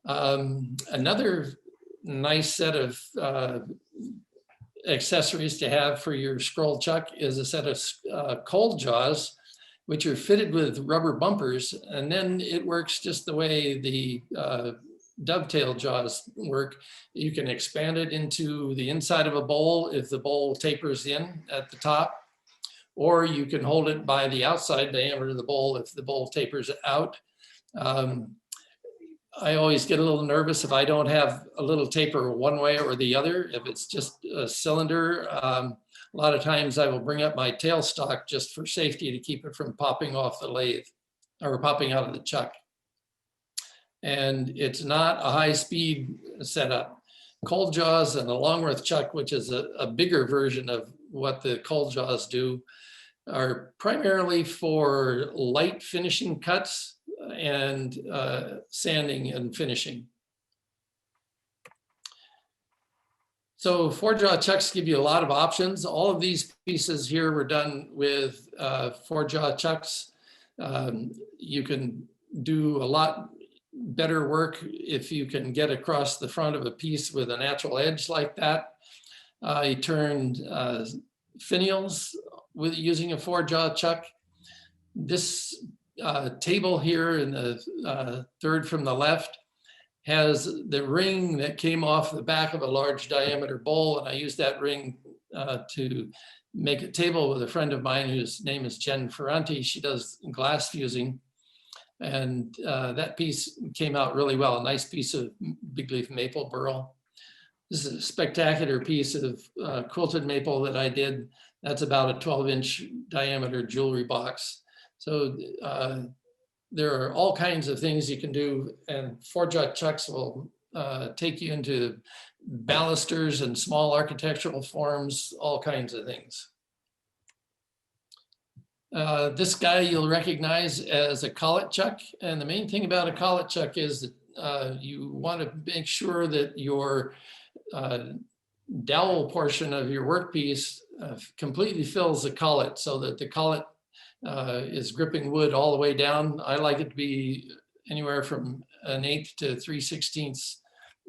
Another nice set of accessories to have for your scroll chuck is a set of cold jaws, which are fitted with rubber bumpers. And then it works just the way the dovetail jaws work. You can expand it into the inside of a bowl if the bowl tapers in at the top, or you can hold it by the outside diameter of the bowl if the bowl tapers out. I always get a little nervous if I don't have a little taper one way or the other. If it's just a cylinder, a lot of times I will bring up my tailstock just for safety to keep it from popping off the lathe or popping out of the chuck. And it's not a high-speed setup. Cold jaws and a Longworth chuck, which is a bigger version of what the cold jaws do, are primarily for light finishing cuts and sanding and finishing. So 4-jaw chucks give you a lot of options. All of these pieces here were done with 4-jaw chucks. You can do a lot better work if you can get across the front of a piece with a natural edge like that. I turned finials with using a 4-jaw chuck. This table here in the third from the left has the ring that came off the back of a large diameter bowl, and I used that ring to make a table with a friend of mine whose name is Jen Ferranti. She does glass fusing, and that piece came out really well. A nice piece of big leaf maple burl. This is a spectacular piece of quilted maple that I did. That's about a 12-inch diameter jewelry box. So there are all kinds of things you can do, and 4-jaw chucks will take you into balusters and small architectural forms, all kinds of things. This guy you'll recognize as a collet chuck, and the main thing about a collet chuck is that you want to make sure that your dowel portion of your workpiece completely fills the collet so that the collet is gripping wood all the way down. I like it to be anywhere from 1/8 to 3/16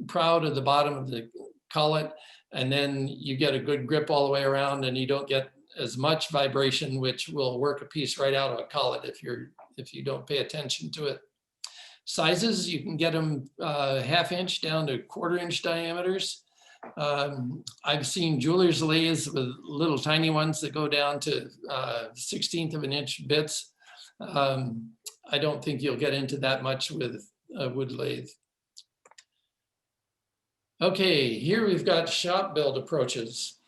proud of the bottom of the collet, and then you get a good grip all the way around, and you don't get as much vibration, which will work a piece right out of a collet if you don't pay attention to it. Sizes, you can get them 1/2 inch down to 1/4 inch diameters. I've seen jeweler's lathes with little tiny ones that go down to 1/16 of an inch bits. I don't think you'll get into that much with a wood lathe. Okay, here we've got shop build approaches.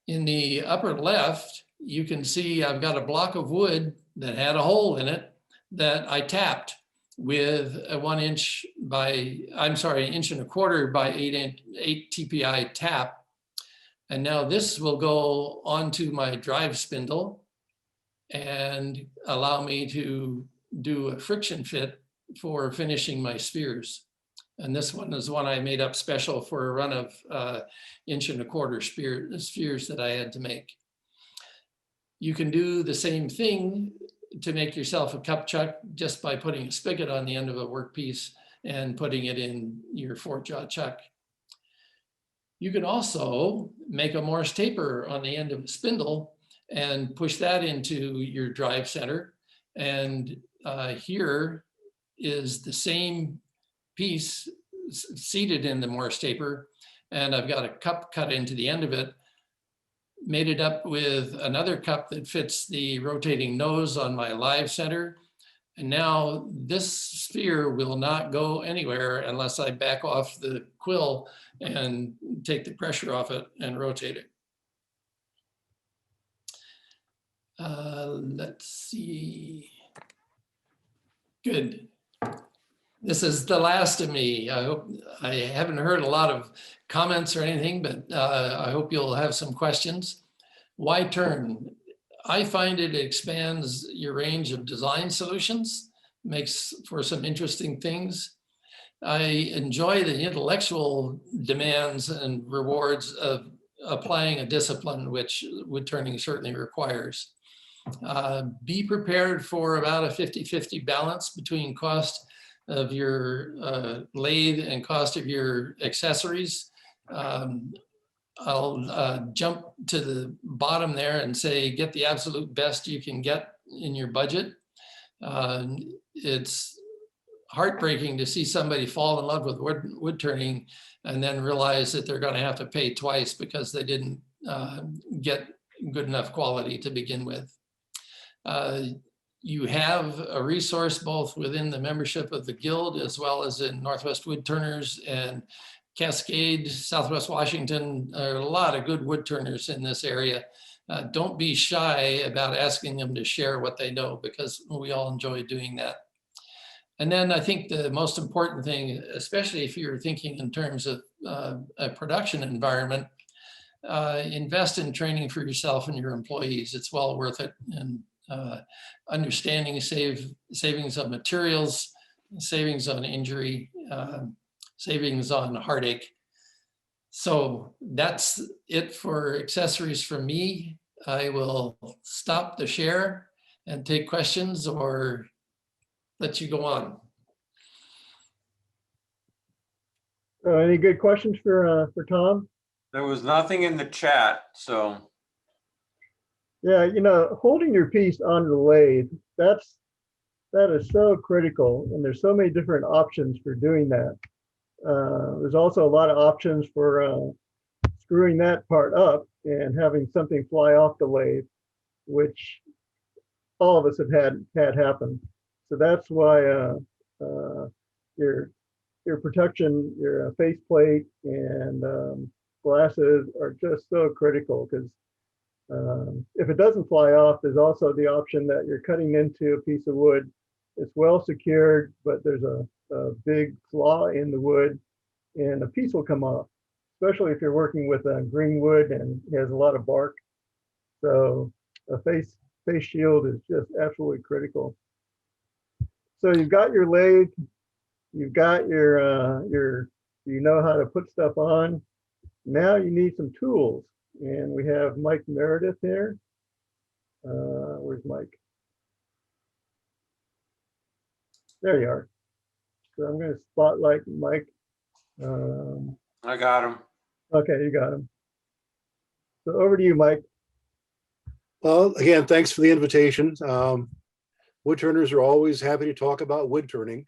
In the upper left, you can see I've got a block of wood that had a hole in it that I tapped with a 1 inch by, I'm sorry, 1.25 inch by 8 TPI tap. And now this will go onto my drive spindle and allow me to do a friction fit for finishing my spheres. And this one is one I made up special for a run of 1.25 inch spheres that I had to make. You can do the same thing to make yourself a cup chuck just by putting a spigot on the end of a workpiece and putting it in your 4-jaw chuck. You can also make a Morse taper on the end of a spindle and push that into your drive center. And here is the same piece seated in the Morse taper, and I've got a cup cut into the end of it, made it up with another cup that fits the rotating nose on my live center. And now this sphere will not go anywhere unless I back off the quill and take the pressure off it and rotate it. Let's see. Good. This is the last of me. I hope I haven't heard a lot of comments or anything, but I hope you'll have some questions. WhyTurn? I find it expands your range of design solutions, makes for some interesting things. I enjoy the intellectual demands and rewards of applying a discipline, which wood turning certainly requires. Be prepared for about a 50-50 balance between cost of your lathe and cost of your accessories. I'll jump to the bottom there and say, get the absolute best you can get in your budget. It's heartbreaking to see somebody fall in love with wood turning and then realize that they're going to have to pay twice because they didn't get good enough quality to begin with. You have a resource both within the membership of the Guild as well as in Northwest Woodturners and Cascade, Southwest Washington. There are a lot of good woodturners in this area. Don't be shy about asking them to share what they know, because we all enjoy doing that. And then I think the most important thing, especially if you're thinking in terms of a production environment, invest in training for yourself and your employees. It's well worth it. And understanding savings on materials, savings on injury, savings on heartache. So that's it for accessories from me. I will stop the share and take questions or let you go on. Any good questions for Tom? There was nothing in the chat, so. Yeah, you know, holding your piece on the lathe, that is so critical, and there's so many different options for doing that. There's also a lot of options for screwing that part up and having something fly off the lathe, which all of us have had happen. So that's why your protection, your faceplate and glasses are just so critical, because if it doesn't fly off, there's also the option that you're cutting into a piece of wood. It's well secured, but there's a big flaw in the wood and a piece will come off, especially if you're working with green wood and it has a lot of bark. So a face shield is just absolutely critical. So you've got your lathe, you've got your you know how to put stuff on. Now you need some tools. And we have Mike Meredith here. Where's Mike? There you are. So I'm going to spotlight Mike. I got him. Okay, you got him. So over to you, Mike. Well, again, thanks for the invitation. Woodturners are always happy to talk about wood turning.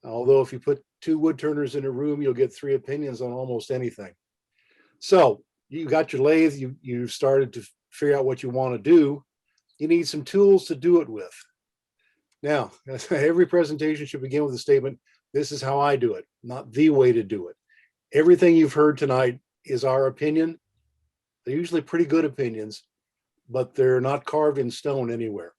Although if you put two woodturners in a room, you'll get three opinions on almost anything. So you got your lathe, you started to figure out what you want to do. You need some tools to do it with. Now, every presentation should begin with a statement, this is how I do it, not the way to do it. Everything you've heard tonight is our opinion. They're usually pretty good opinions, but they're not carved in stone anywhere.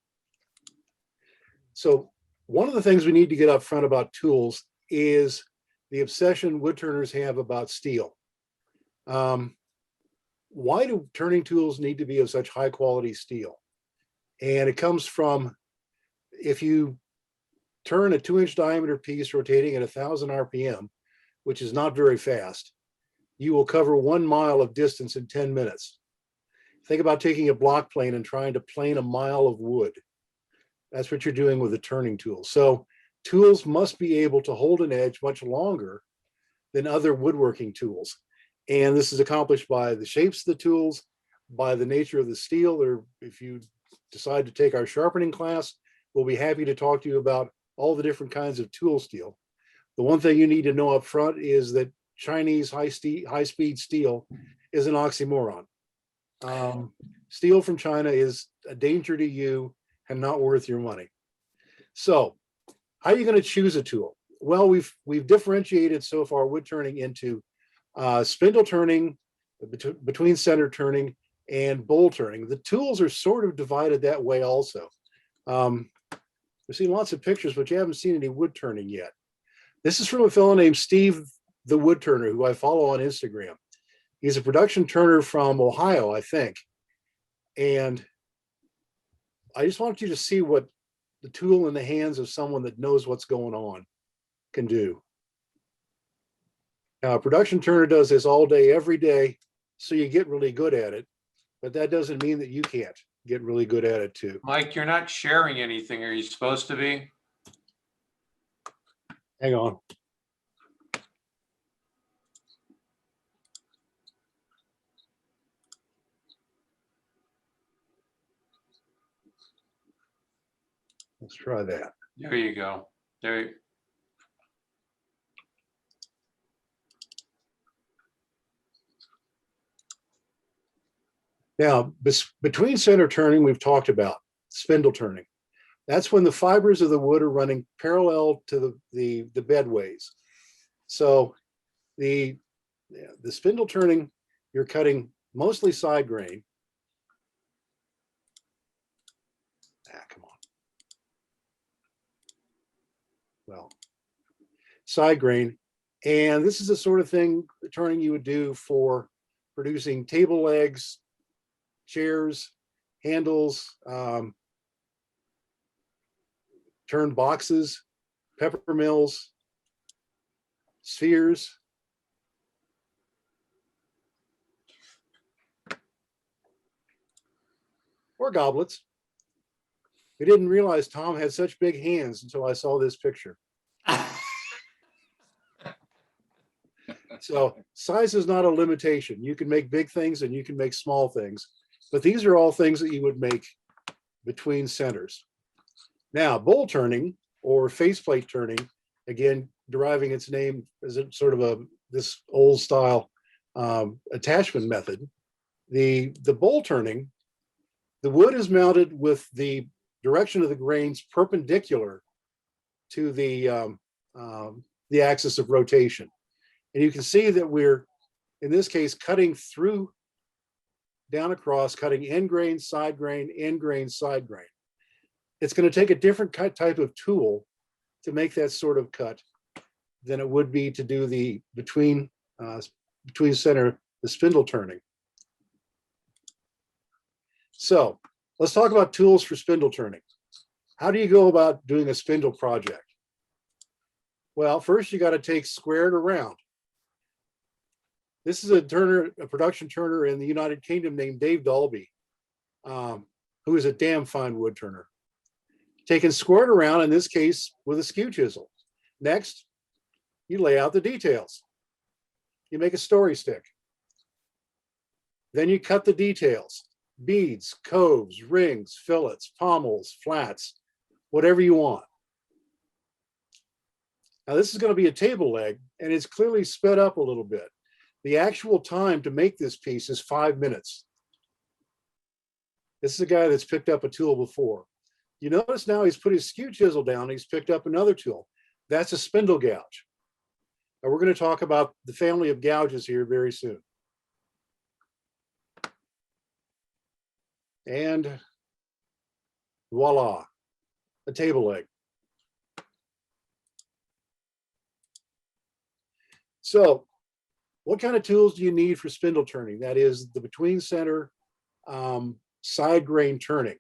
So one of the things we need to get up front about tools is the obsession woodturners have about steel. Why do turning tools need to be of such high quality steel? And it comes from, if you turn a 2-inch diameter piece rotating at 1,000 RPM, which is not very fast, you will cover 1 mile of distance in 10 minutes. Think about taking a block plane and trying to plane a mile of wood. That's what you're doing with a turning tool. So tools must be able to hold an edge much longer than other woodworking tools. And this is accomplished by the shapes of the tools, by the nature of the steel, or if you decide to take our sharpening class, we'll be happy to talk to you about all the different kinds of tool steel. The one thing you need to know up front is that Chinese high-speed steel is an oxymoron. Steel from China is a danger to you and not worth your money. So how are you going to choose a tool? Well, we've differentiated so far wood turning into spindle turning, between center turning, and bowl turning. The tools are sort of divided that way also. We've seen lots of pictures, but you haven't seen any wood turning yet. This is from a fellow named Steve, the wood turner, who I follow on Instagram. He's a production turner from Ohio, I think. And I just want you to see what the tool in the hands of someone that knows what's going on can do. Now, a production turner does this all day, every day, so you get really good at it. But that doesn't mean that you can't get really good at it too. Mike, you're not sharing anything. Are you supposed to be? Hang on. Let's try that. There you go. There. Now, between center turning, we've talked about spindle turning. That's when the fibers of the wood are running parallel to the bedways. So the spindle turning, you're cutting mostly side grain. Come on. Well, side grain. And this is the sort of thing, the turning you would do for producing table legs, chairs, handles, turn boxes, pepper mills, spheres. Or goblets. We didn't realize Tom had such big hands until I saw this picture. So size is not a limitation. You can make big things and you can make small things, but these are all things that you would make between centers. Now, bowl turning or faceplate turning, again, deriving its name as a sort of this old style attachment method. The bowl turning, the wood is mounted with the direction of the grains perpendicular to the axis of rotation. And you can see that we're, in this case, cutting through, down across, cutting end grain, side grain, end grain, side grain. It's going to take a different type of tool to make that sort of cut than it would be to do the between center, the spindle turning. So let's talk about tools for spindle turning. How do you go about doing a spindle project? Well, first you got to take squared or round. This is a production turner in the United Kingdom named Dave Dalby, who is a damn fine wood turner. Taken squared around, in this case, with a skew chisel. Next, you lay out the details. You make a story stick. Then you cut the details. Beads, coves, rings, fillets, pommels, flats, whatever you want. Now this is going to be a table leg, and it's clearly sped up a little bit. The actual time to make this piece is 5 minutes. This is a guy that's picked up a tool before. You notice now he's put his skew chisel down, he's picked up another tool. That's a spindle gouge. And we're going to talk about the family of gouges here very soon. And voila, a table leg. So what kind of tools do you need for spindle turning? That is the between center side grain turning.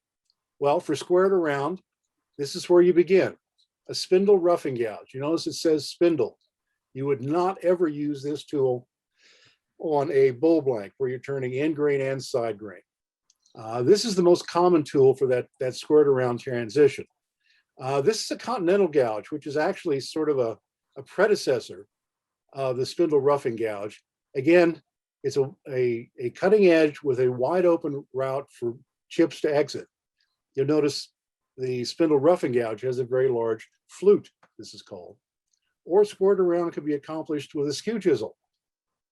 Well, for squared around, this is where you begin. A spindle roughing gouge. You notice it says spindle. You would not ever use this tool on a bowl blank where you're turning end grain and side grain. This is the most common tool for that squared around transition. This is a continental gouge, which is actually sort of a predecessor of the spindle roughing gouge. Again, it's a cutting edge with a wide open route for chips to exit. You'll notice the spindle roughing gouge has a very large flute, this is called. Or squared around can be accomplished with a skew chisel.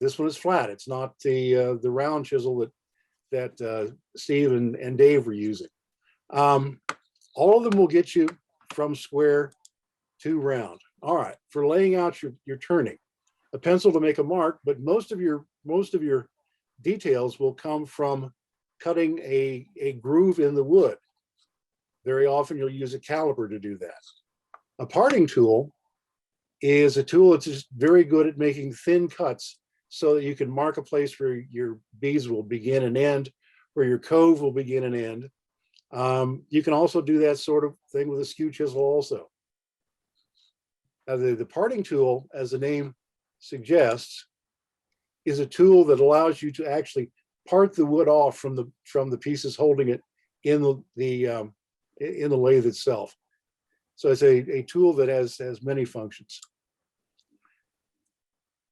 This one is flat. It's not the round chisel that Steve and Dave were using. All of them will get you from square to round. All right, for laying out your turning, a pencil to make a mark, but most of your details will come from cutting a groove in the wood. Very often you'll use a caliper to do that. A parting tool is a tool that's just very good at making thin cuts so that you can mark a place where your beads will begin and end, where your cove will begin and end. You can also do that sort of thing with a skew chisel also. Now, the parting tool, as the name suggests, is a tool that allows you to actually part the wood off from the pieces holding it in the lathe itself. So it's a tool that has many functions.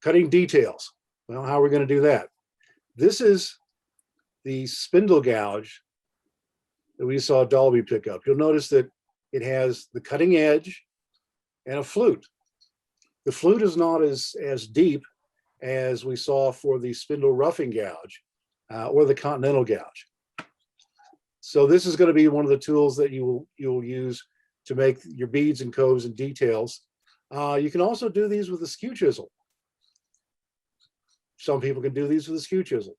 Cutting details. Well, how are we going to do that? This is the spindle gouge that we saw Dolby pick up. You'll notice that it has the cutting edge and a flute. The flute is not as deep as we saw for the spindle roughing gouge or the continental gouge. So this is going to be one of the tools that you will use to make your beads and coves and details. You can also do these with a skew chisel. Some people can do these with a skew chisel.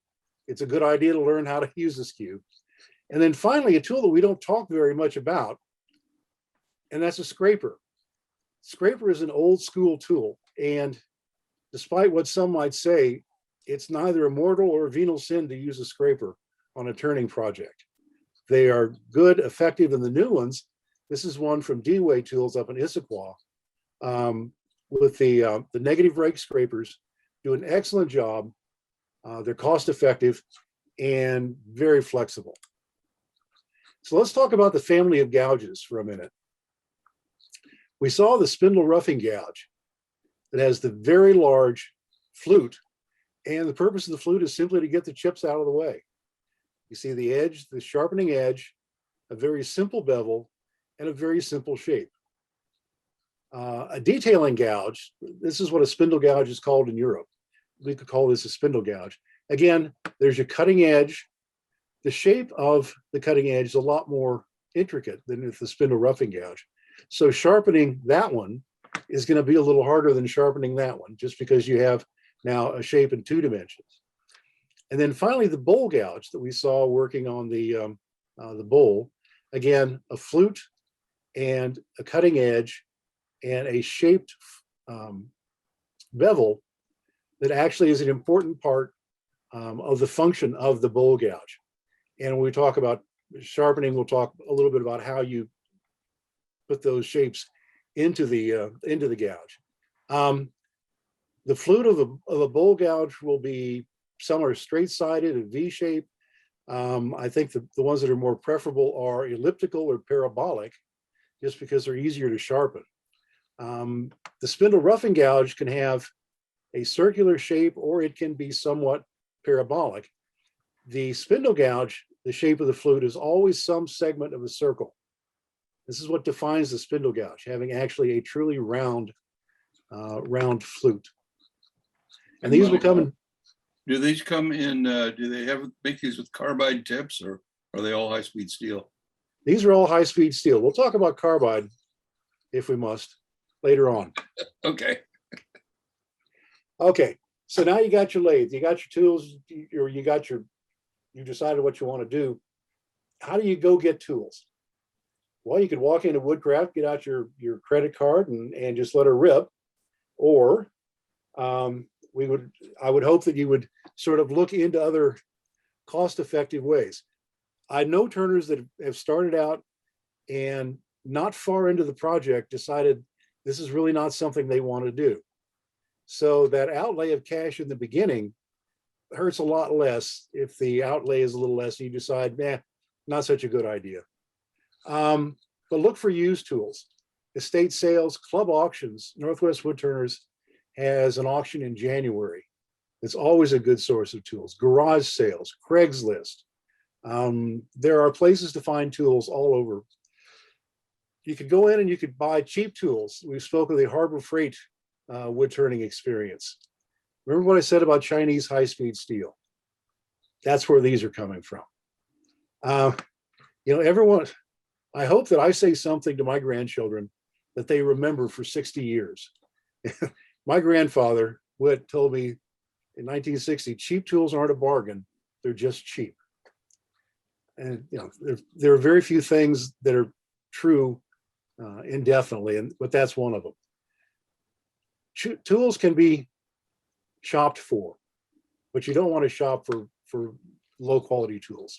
It's a good idea to learn how to use the skew. And then finally, a tool that we don't talk very much about, and that's a scraper. Scraper is an old school tool, and despite what some might say, it's neither a mortal or a venial sin to use a scraper on a turning project. They are good, effective, and the new ones. This is one from D-Way Tools up in Issaquah with the negative rake scrapers. Do an excellent job. They're cost effective and very flexible. So let's talk about the family of gouges for a minute. We saw the spindle roughing gouge that has the very large flute, and the purpose of the flute is simply to get the chips out of the way. You see the edge, the sharpening edge, a very simple bevel, and a very simple shape. A detailing gouge, this is what a spindle gouge is called in Europe. We could call this a spindle gouge. Again, there's your cutting edge. The shape of the cutting edge is a lot more intricate than the spindle roughing gouge. So sharpening that one is going to be a little harder than sharpening that one, just because you have now a shape in 2 dimensions. And then finally, the bowl gouge that we saw working on the bowl. Again, a flute and a cutting edge and a shaped bevel that actually is an important part of the function of the bowl gouge. And when we talk about sharpening, we'll talk a little bit about how you put those shapes into the gouge. The flute of a bowl gouge will be, some are straight-sided, a V shape. I think the ones that are more preferable are elliptical or parabolic, just because they're easier to sharpen. The spindle roughing gouge can have a circular shape, or it can be somewhat parabolic. The spindle gouge, the shape of the flute, is always some segment of a circle. This is what defines the spindle gouge, having actually a truly round flute. And these will come in. Do these come in, do they make these with carbide tips, or are they all high-speed steel? These are all high-speed steel. We'll talk about carbide, if we must, later on. Okay. Okay, so now you got your lathe, you got your tools, or you decided what you want to do. How do you go get tools? Well, you could walk into Woodcraft, get out your credit card and just let her rip. Or I would hope that you would sort of look into other cost-effective ways. I know turners that have started out and not far into the project decided this is really not something they want to do. So that outlay of cash in the beginning hurts a lot less if the outlay is a little less and you decide, not such a good idea. But look for used tools. Estate sales, club auctions. Northwest Woodturners has an auction in January. It's always a good source of tools. Garage sales, Craigslist. There are places to find tools all over. You could go in and you could buy cheap tools. We spoke of the Harbor Freight wood turning experience. Remember what I said about Chinese high-speed steel? That's where these are coming from. Everyone, I hope that I say something to my grandchildren that they remember for 60 years. My grandfather told me in 1960, cheap tools aren't a bargain, they're just cheap. And there are very few things that are true indefinitely, but that's one of them. tools can be shopped for, but you don't want to shop for low quality tools.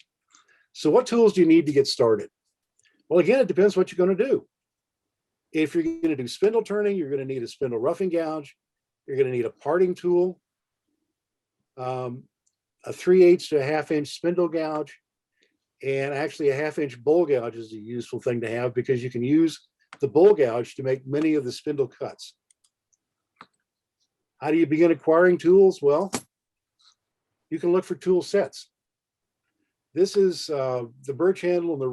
So what tools do you need to get started? Well, again, it depends what you're going to do. If you're going to do spindle turning, you're going to need a spindle roughing gouge. You're going to need a parting tool, a 3/8 to a 1/2 inch spindle gouge, and actually a 1/2 inch bowl gouge is a useful thing to have because you can use the bowl gouge to make many of the spindle cuts. How do you begin acquiring tools? Well, you can look for tool sets. This is the birch handle and the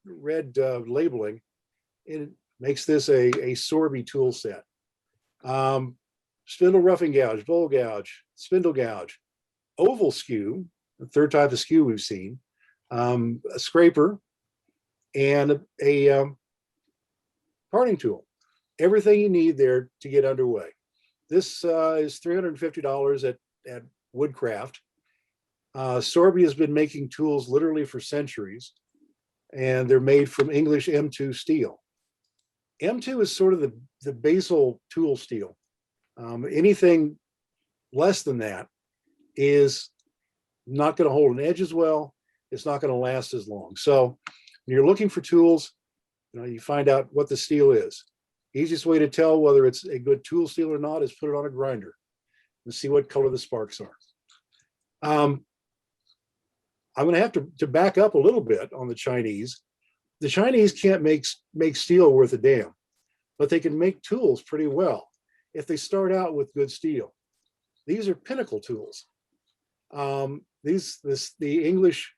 red labeling. It makes this a Sorby tool set. Spindle roughing gouge, bowl gouge, spindle gouge, oval skew, the third type of skew we've seen, a scraper, and a parting tool. Everything you need there to get underway. This is $350 at Woodcraft. Sorby has been making tools literally for centuries, and they're made from English M2 steel. M2 is sort of the basal tool steel. Anything less than that is not going to hold an edge as well. It's not going to last as long. So when you're looking for tools, you find out what the steel is. Easiest way to tell whether it's a good tool steel or not is put it on a grinder and see what color the sparks are. I'm going to have to back up a little bit on the Chinese. The Chinese can't make steel worth a damn, but they can make tools pretty well if they start out with good steel. These are pinnacle tools. The English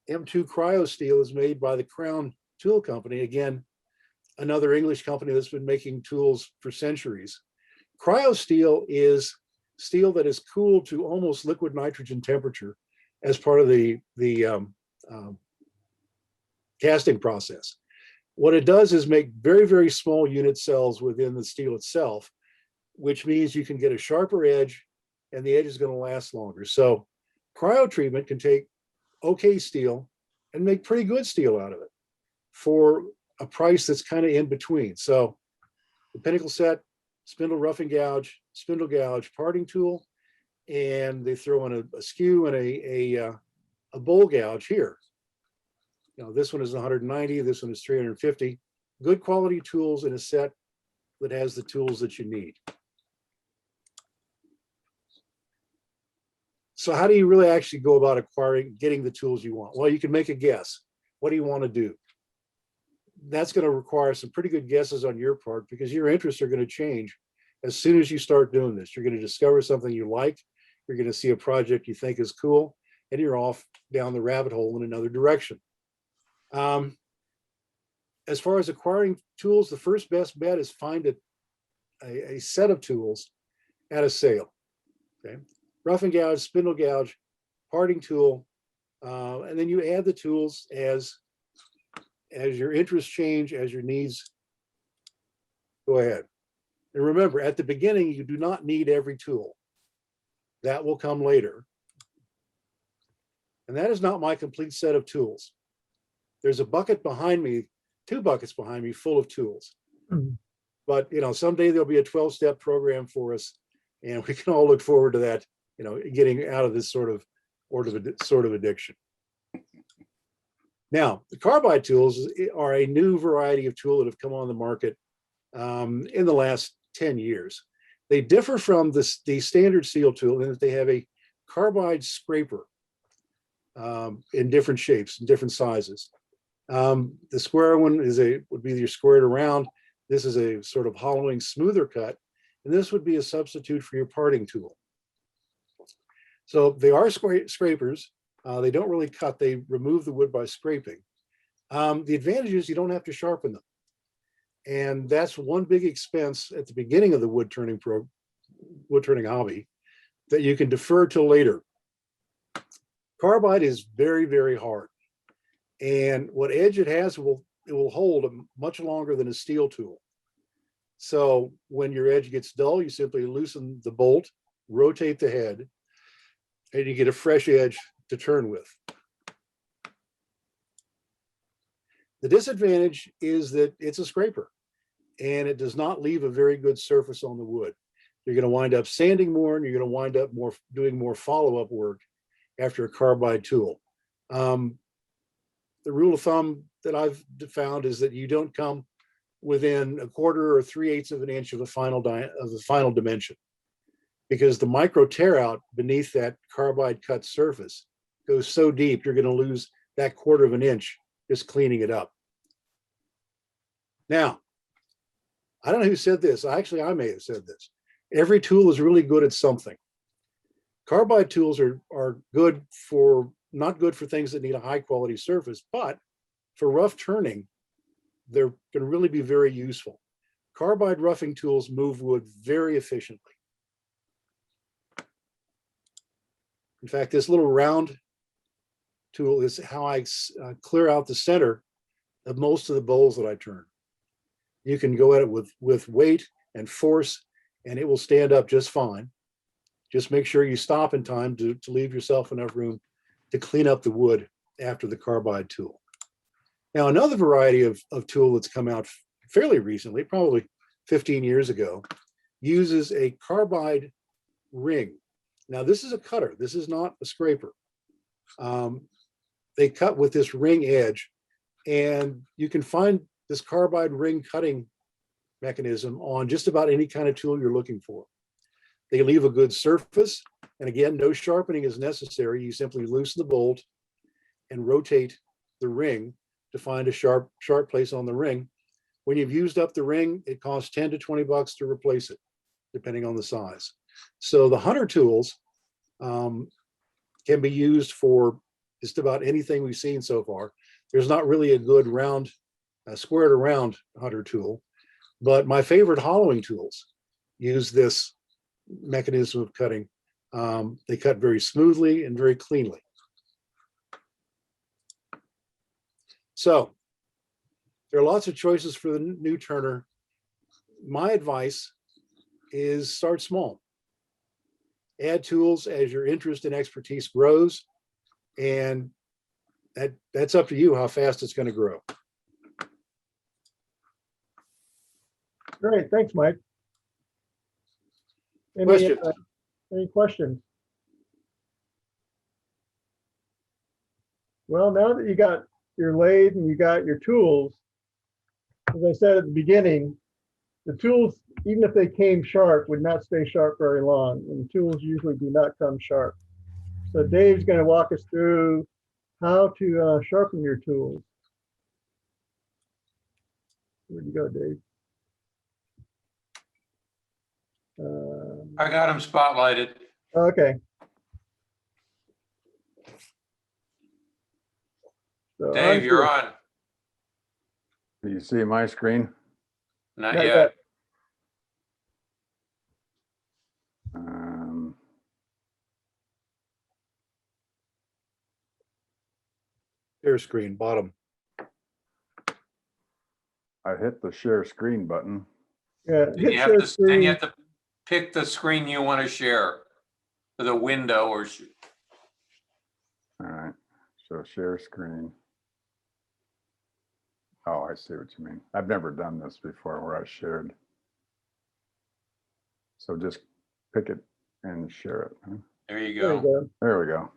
M2 cryo steel is made by the Crown Tool Company. Again, another English company that's been making tools for centuries. Cryo steel is steel that is cooled to almost liquid nitrogen temperature as part of the casting process. What it does is make very, very small unit cells within the steel itself, which means you can get a sharper edge and the edge is going to last longer. So cryo treatment can take okay steel and make pretty good steel out of it for a price that's kind of in between. So the pinnacle set, spindle roughing gouge, spindle gouge, parting tool, and they throw in a skew and a bowl gouge here. This one is 190, this one is 350. Good quality tools in a set that has the tools that you need. So how do you really actually go about getting the tools you want? Well, you can make a guess. What do you want to do? That's going to require some pretty good guesses on your part because your interests are going to change as soon as you start doing this. You're going to discover something you like. You're going to see a project you think is cool, and you're off down the rabbit hole in another direction. As far as acquiring tools, the first best bet is find a set of tools at a sale. Okay, roughing gouge, spindle gouge, parting tool, and then you add the tools as your interests change, as your needs go ahead. And remember, at the beginning, you do not need every tool. That will come later. And that is not my complete set of tools. There's a bucket behind me, 2 buckets behind me full of tools. But someday there'll be a 12-step program for us, and we can all look forward to that, getting out of this sort of addiction. Now, the carbide tools are a new variety of tool that have come on the market in the last 10 years. They differ from the standard steel tool in that they have a carbide scraper in different shapes and different sizes. The square one would be your squared around. This is a sort of hollowing, smoother cut, and this would be a substitute for your parting tool. So they are scrapers. They don't really cut, they remove the wood by scraping. The advantage is you don't have to sharpen them. And that's one big expense at the beginning of the wood turning hobby that you can defer till later. Carbide is very, very hard. And what edge it has, it will hold much longer than a steel tool. So when your edge gets dull, you simply loosen the bolt, rotate the head, and you get a fresh edge to turn with. The disadvantage is that it's a scraper and it does not leave a very good surface on the wood. You're going to wind up sanding more, and you're going to wind up doing more follow-up work after a carbide tool. The rule of thumb that I've found is that you don't come within 1/4 or 3/8 of an inch of the final dimension, because the micro tear out beneath that carbide cut surface goes so deep, you're going to lose that 1/4 of an inch just cleaning it up. Now, I don't know who said this. Actually, I may have said this. Every tool is really good at something. Carbide tools are not good for things that need a high quality surface, but for rough turning, they're going to really be very useful. Carbide roughing tools move wood very efficiently. In fact, this little round tool is how I clear out the center of most of the bowls that I turn. You can go at it with weight and force, and it will stand up just fine. Just make sure you stop in time to leave yourself enough room to clean up the wood after the carbide tool. Now, another variety of tool that's come out fairly recently, probably 15 years ago, uses a carbide ring. Now, this is a cutter. This is not a scraper. They cut with this ring edge, and you can find this carbide ring cutting mechanism on just about any kind of tool you're looking for. They leave a good surface, and again, no sharpening is necessary. You simply loosen the bolt and rotate the ring to find a sharp place on the ring. When you've used up the ring, it costs 10 to 20 bucks to replace it, depending on the size. So the hunter tools can be used for just about anything we've seen so far. There's not really a good round, squared around hunter tool, but my favorite hollowing tools use this mechanism of cutting. They cut very smoothly and very cleanly. So there are lots of choices for the new turner. My advice is start small. Add tools as your interest and expertise grows, and that's up to you how fast it's going to grow. Great, thanks, Mike. Questions? Any questions? Well, now that you got your lathe and you got your tools, as I said at the beginning, the tools, even if they came sharp, would not stay sharp very long, and tools usually do not come sharp. So Dave's going to walk us through how to sharpen your tools. Where'd you go, Dave? I got him spotlighted. Okay. So Dave, you're on. Do you see my screen? Not Not yet. yet. Share screen, bottom. I hit the share screen button. Yeah, Then hit you share have to, screen. then you have to pick the screen you want to share, the window or. All right, so share screen. Oh, I see what you mean. I've never done this before where I shared. So just pick it and share it. Huh? There you There you go. go. There we go.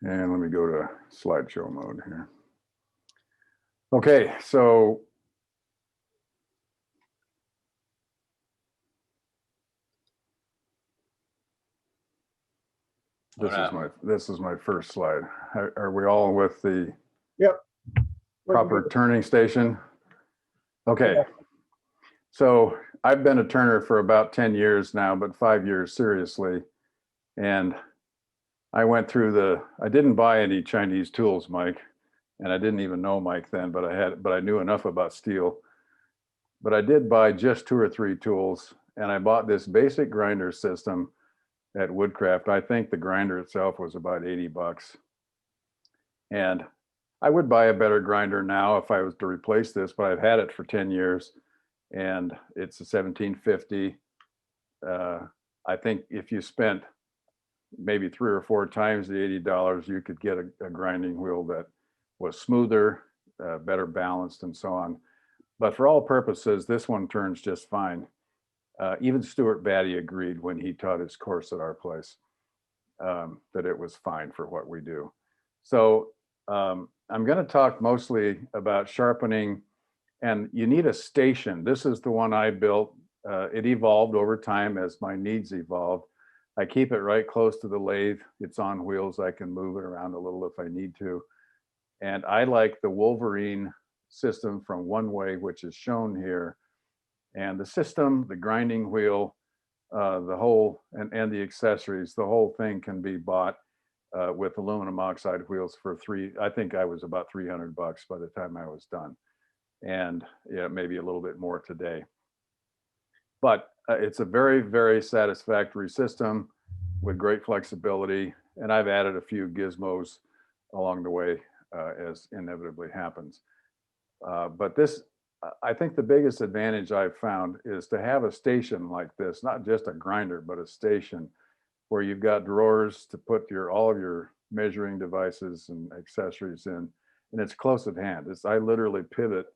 And let me go to slideshow mode here. Okay, so this is my first slide. Are we all with the Yep. proper turning station? Okay. Yeah. So I've been a turner for about 10 years now, but 5 years seriously. And I went through I didn't buy any Chinese tools, Mike, and I didn't even know Mike then, but I knew enough about steel. But I did buy just 2 or 3 tools, and I bought this basic grinder system at Woodcraft. I think the grinder itself was about 80 bucks. And I would buy a better grinder now if I was to replace this, but I've had it for 10 years and it's a 1750. I think if you spent maybe 3 or 4 times the $80, you could get a grinding wheel that was smoother, better balanced and so on. But for all purposes, this one turns just fine. Even Stuart Batty agreed when he taught his course at our place that it was fine for what we do. So I'm going to talk mostly about sharpening, and you need a station. This is the one I built. It evolved over time as my needs evolved. I keep it right close to the lathe. It's on wheels. I can move it around a little if I need to. And I like the Wolverine system from One Way, which is shown here. And the system, the grinding wheel, the whole, and the accessories, the whole thing can be bought with aluminum oxide wheels for I think I was about $300 by the time I was done. And yeah, maybe a little bit more today. But it's a very, very satisfactory system with great flexibility. And I've added a few gizmos along the way, as inevitably happens. But this, I think the biggest advantage I've found is to have a station like this, not just a grinder, but a station where you've got drawers to put all of your measuring devices and accessories in, and it's close at hand. I literally pivot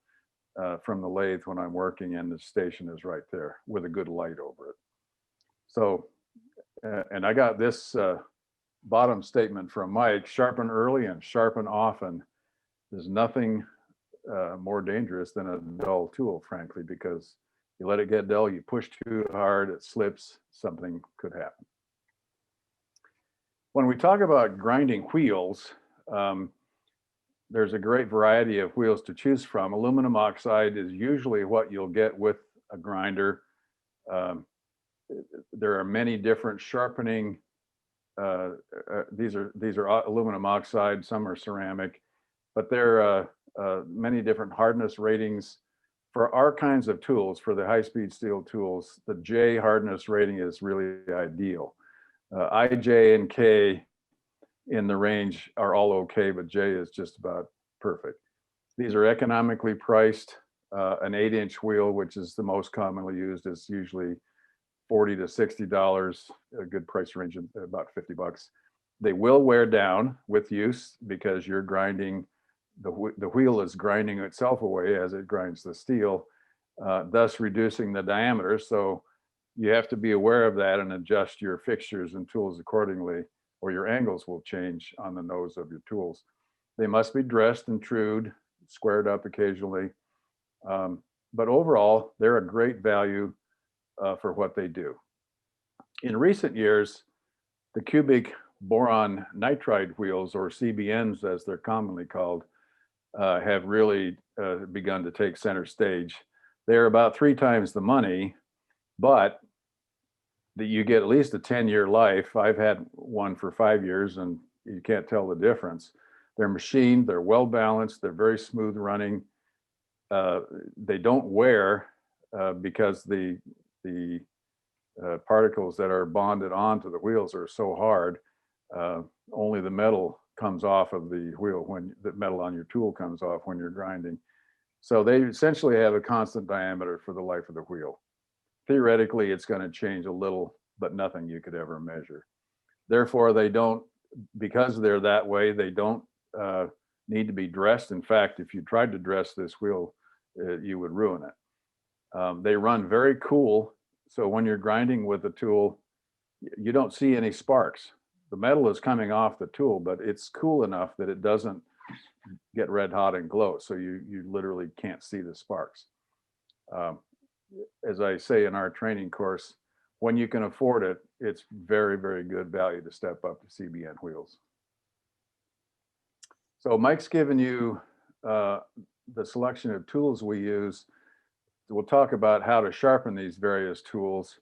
from the lathe when I'm working, and the station is right there with a good light over it. So, and I got this bottom statement from Mike: sharpen early and sharpen often. There's nothing more dangerous than a dull tool, frankly, because you let it get dull, you push too hard, it slips, something could happen. When we talk about grinding wheels, there's a great variety of wheels to choose from. Aluminum oxide is usually what you'll get with a grinder. There are many different sharpening. These are aluminum oxide, some are ceramic, but there are many different hardness ratings. For our kinds of tools, for the high-speed steel tools, the J hardness rating is really ideal. I, J, and K in the range are all okay, but J is just about perfect. These are economically priced. An 8-inch wheel, which is the most commonly used, is usually $40 to $60, a good price range of about $50. They will wear down with use because you're grinding, the wheel is grinding itself away as it grinds the steel, thus reducing the diameter. So you have to be aware of that and adjust your fixtures and tools accordingly, or your angles will change on the nose of your tools. They must be dressed and trued, squared up occasionally. But overall, they're a great value for what they do. In recent years, the cubic boron nitride wheels, or CBNs as they're commonly called, have really begun to take center stage. They're about 3 times the money, but you get at least a 10-year life. I've had one for 5 years and you can't tell the difference. They're machined, they're well balanced, they're very smooth running. They don't wear because the particles that are bonded onto the wheels are so hard. Only the metal comes off of the wheel when the metal on your tool comes off when you're grinding. So they essentially have a constant diameter for the life of the wheel. Theoretically, it's going to change a little, but nothing you could ever measure. Therefore, they don't, because they're that way, they don't need to be dressed. In fact, if you tried to dress this wheel, you would ruin it. They run very cool. So when you're grinding with the tool, you don't see any sparks. The metal is coming off the tool, but it's cool enough that it doesn't get red hot and glow. So you literally can't see the sparks. As I say in our training course, when you can afford it, it's very, very good value to step up to CBN wheels. So Mike's given you the selection of tools we use. We'll talk about how to sharpen these various tools.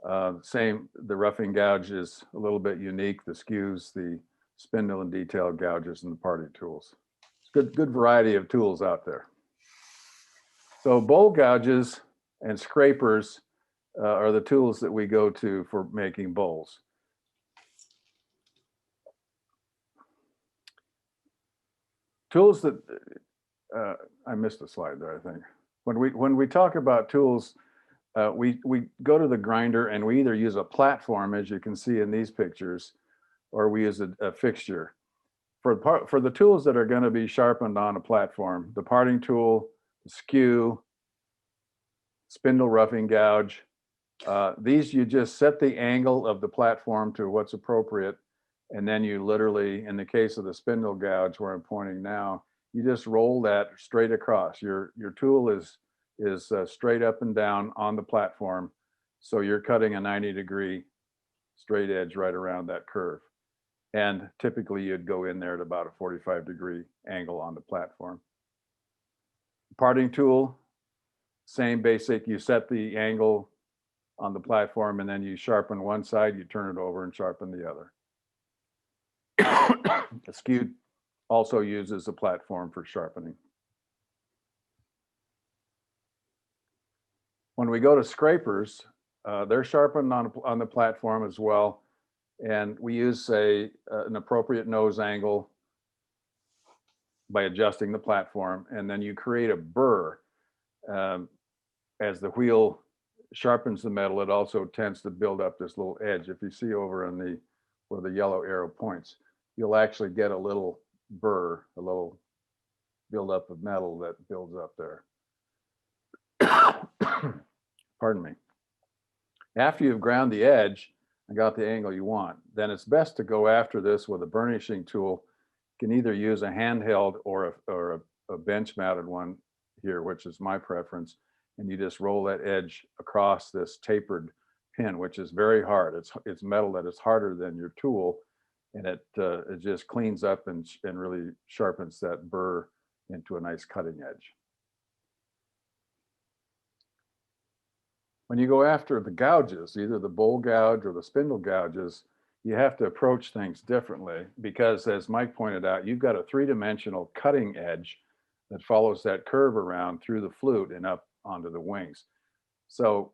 The roughing gouge is a little bit unique, the skews, the spindle and detail gouges, and the party tools. It's good variety of tools out there. So bowl gouges and scrapers are the tools that we go to for making bowls. Tools that, I missed a slide there, I think. When we talk about tools, we go to the grinder and we either use a platform, as you can see in these pictures, or we use a fixture. For the tools that are going to be sharpened on a platform, the parting tool, the skew, spindle roughing gouge, These, you just set the angle of the platform to what's appropriate. And then you literally, in the case of the spindle gouge where I'm pointing now, you just roll that straight across. Your tool is straight up and down on the platform. So you're cutting a 90-degree straight edge right around that curve. And typically you'd go in there at about a 45-degree angle on the platform. Parting tool, same basic, you set the angle on the platform and then you sharpen one side, you turn it over and sharpen the other. The skew also uses a platform for sharpening. When we go to scrapers, they're sharpened on the platform as well. And we use an appropriate nose angle by adjusting the platform. And then you create a burr. As the wheel sharpens the metal, it also tends to build up this little edge. If you see over in where the yellow arrow points, you'll actually get a little burr, a little buildup of metal that builds up there. Pardon me. After you've ground the edge and got the angle you want, then it's best to go after this with a burnishing tool. You can either use a handheld or a bench mounted one here, which is my preference. And you just roll that edge across this tapered pin, which is very hard. It's metal that is harder than your tool. And it just cleans up and really sharpens that burr into a nice cutting edge. When you go after the gouges, either the bowl gouge or the spindle gouges, you have to approach things differently because, as Mike pointed out, you've got a three-dimensional cutting edge that follows that curve around through the flute and up onto the wings. So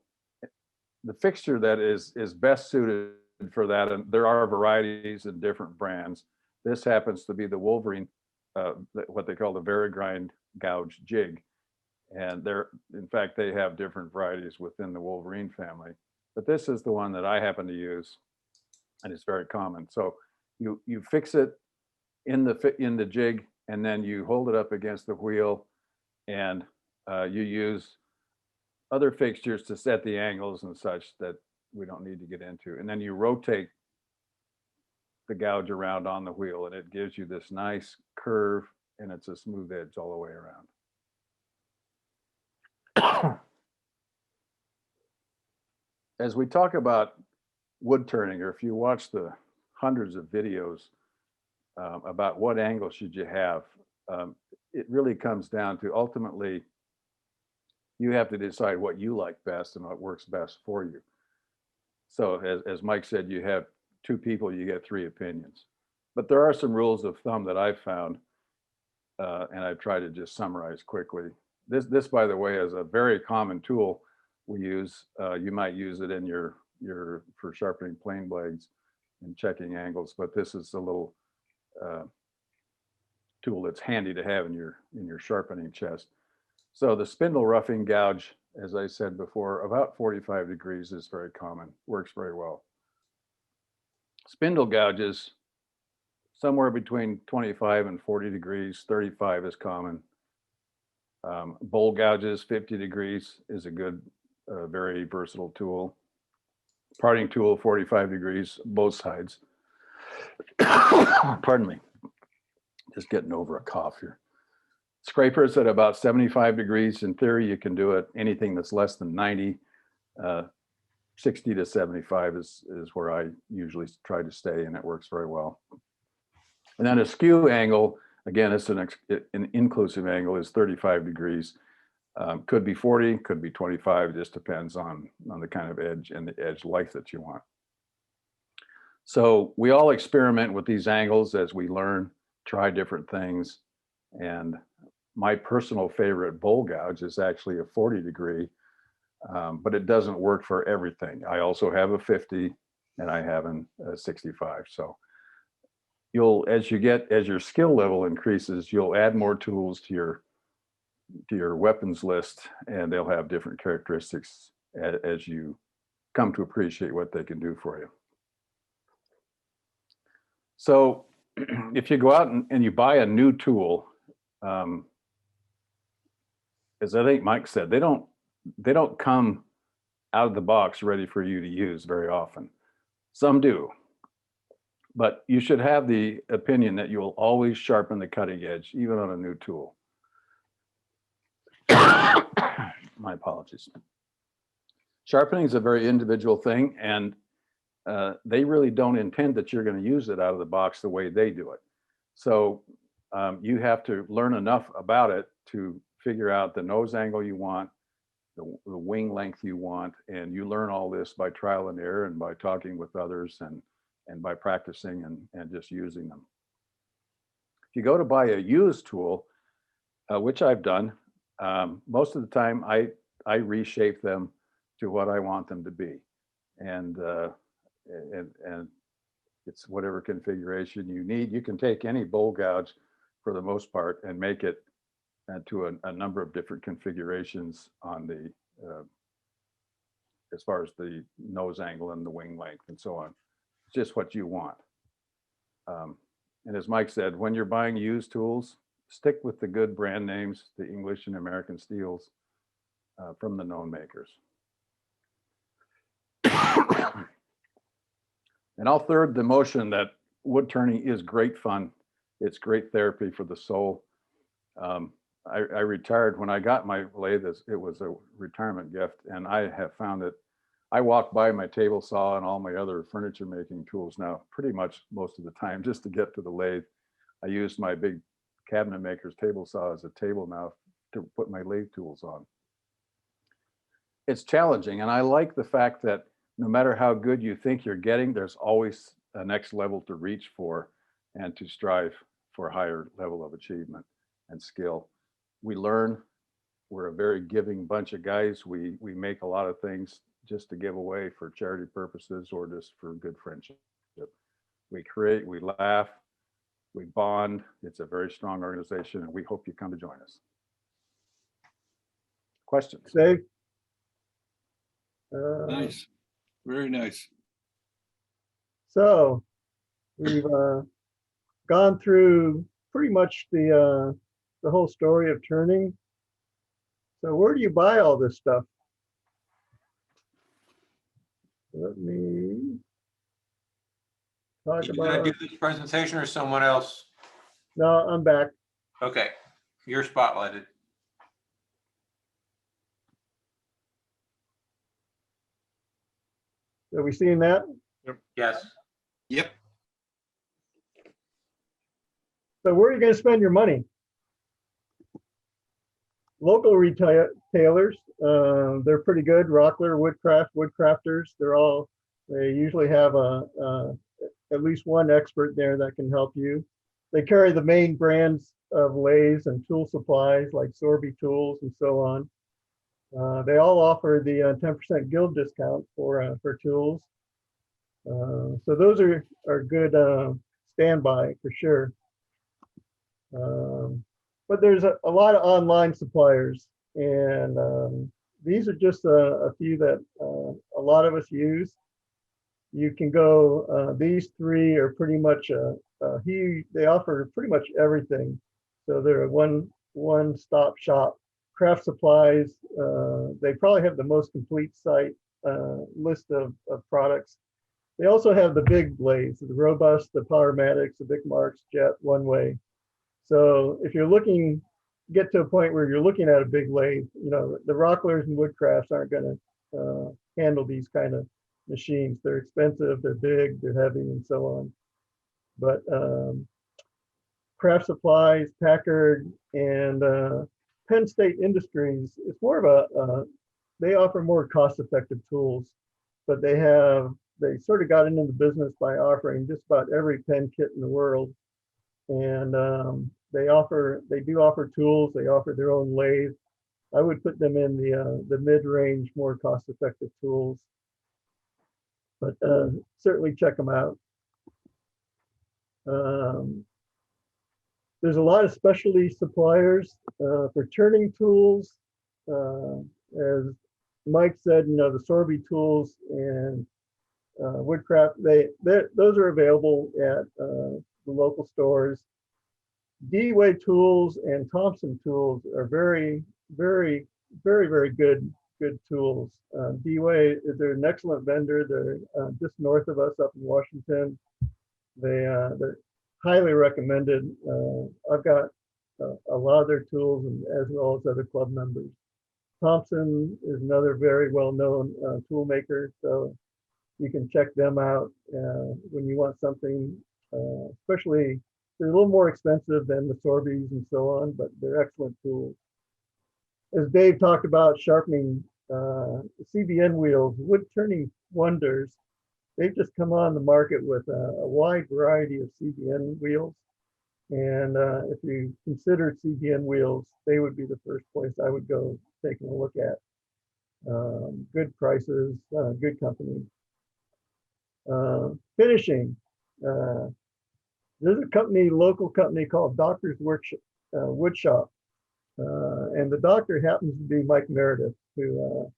the fixture that is best suited for that, and there are varieties and different brands. This happens to be the Wolverine, what they call the Varigrind gouge jig. And in fact, they have different varieties within the Wolverine family. But this is the one that I happen to use, and it's very common. So you fix it in the jig, and then you hold it up against the wheel, and you use other fixtures to set the angles and such that we don't need to get into. And then you rotate the gouge around on the wheel, and it gives you this nice curve, and it's a smooth edge all the way around. As we talk about wood turning, or if you watch the hundreds of videos about what angle should you have, it really comes down to ultimately you have to decide what you like best and what works best for you. So as Mike said, you have two people, you get three opinions. But there are some rules of thumb that I've found, and I've tried to just summarize quickly. This, by the way, is a very common tool we use. You might use it in for sharpening plane blades and checking angles, but this is a little tool that's handy to have in your sharpening chest. So the spindle roughing gouge, as I said before, about 45 degrees is very common, works very well. Spindle gouges, somewhere between 25 and 40 degrees, 35 is common. Bowl gouges, 50 degrees is a good, very versatile tool. Parting tool, 45 degrees, both sides. Pardon me, just getting over a cough here. Scrapers at about 75 degrees. In theory, you can do it. Anything that's less than 90, 60 to 75 is where I usually try to stay, and it works very well. And then a skew angle, again, it's an inclusive angle, is 35 degrees. Could be 40, could be 25. It just depends on the kind of edge and the edge length that you want. So we all experiment with these angles as we learn, try different things. And my personal favorite bowl gouge is actually a 40 degree, but it doesn't work for everything. I also have a 50 and I have a 65. So as your skill level increases, you'll add more tools to your weapons list, and they'll have different characteristics as you come to appreciate what they can do for you. So if you go out and you buy a new tool, as I think Mike said, they don't come out of the box ready for you to use very often. Some do. But you should have the opinion that you will always sharpen the cutting edge, even on a new tool. My apologies. Sharpening is a very individual thing, and they really don't intend that you're going to use it out of the box the way they do it. So you have to learn enough about it to figure out the nose angle you want, the wing length you want, and you learn all this by trial and error and by talking with others and by practicing and just using them. If you go to buy a used tool, which I've done, most of the time I reshape them to what I want them to be. And it's whatever configuration you need. You can take any bowl gouge for the most part and make it to a number of different configurations on the, as far as the nose angle and the wing length and so on. It's just what you want. And as Mike said, when you're buying used tools, stick with the good brand names, the English and American steels from the known makers. And I'll third the motion that wood turning is great fun. It's great therapy for the soul. I retired when I got my lathe. It was a retirement gift, and I have found that I walk by my table saw and all my other furniture making tools now pretty much most of the time just to get to the lathe. I use my big cabinet maker's table saw as a table now to put my lathe tools on. It's challenging, and I like the fact that no matter how good you think you're getting, there's always a next level to reach for and to strive for a higher level of achievement and skill. We learn. We're a very giving bunch of guys. We make a lot of things just to give away for charity purposes or just for good friendship. We create, we laugh, we bond. It's a very strong organization, and we hope you come to join us. Questions? Dave? Nice, very nice. So we've gone through pretty much the whole story of turning. So where do you buy all this stuff? Let me talk You gonna about. do this presentation or someone else? No, I'm back. Okay, you're spotlighted. Are we seeing that? Yes. Yep. So where are you going to spend your money? Local retailers, they're pretty good. Rockler, Woodcraft, Woodcrafters, they usually have at least one expert there that can help you. They carry the main brands of lathes and tool supplies like Sorby Tools and so on. They all offer the 10% guild discount for tools. So those are good standby for sure. But there's a lot of online suppliers, and these are just a few that a lot of us use. You can go, these three are pretty much they offer pretty much everything. So they're a one-stop shop. Craft Supplies, they probably have the most complete site list of products. They also have the big blades, the Robust, the Powermatics, the Vicmarks, Jet, One Way. So if you're get to a point where you're looking at a big lathe, the Rocklers and Woodcrafts aren't going to handle these kind of machines. They're expensive, they're big, they're heavy, and so on. But Craft Supplies, Packard, and Penn State Industries, it's more of they offer more cost-effective tools, but they sort of got into the business by offering just about every pen kit in the world. And they do offer tools. They offer their own lathe. I would put them in the mid-range, more cost-effective tools. But certainly check them out. There's a lot of specialty suppliers for turning tools. As Mike said, the Sorby tools and Woodcraft, those are available at the local stores. D-Way tools and Thompson tools are very, very, very, very good good tools. D-Way, they're an excellent vendor. They're just north of us up in Washington. They're highly recommended. I've got a lot of their tools, and as well as other club members. Thompson is another very well-known tool maker, so you can check them out when you want something, especially they're a little more expensive than the Sorbies and so on, but they're excellent tools. As Dave talked about sharpening CBN wheels, wood turning wonders. They've just come on the market with a wide variety of CBN wheels. And if you consider CBN wheels, they would be the first place I would go taking a look at. Good prices, good company. Finishing. There's a company, local company called Doctor's Wood Shop. And the doctor happens to be Mike Meredith, who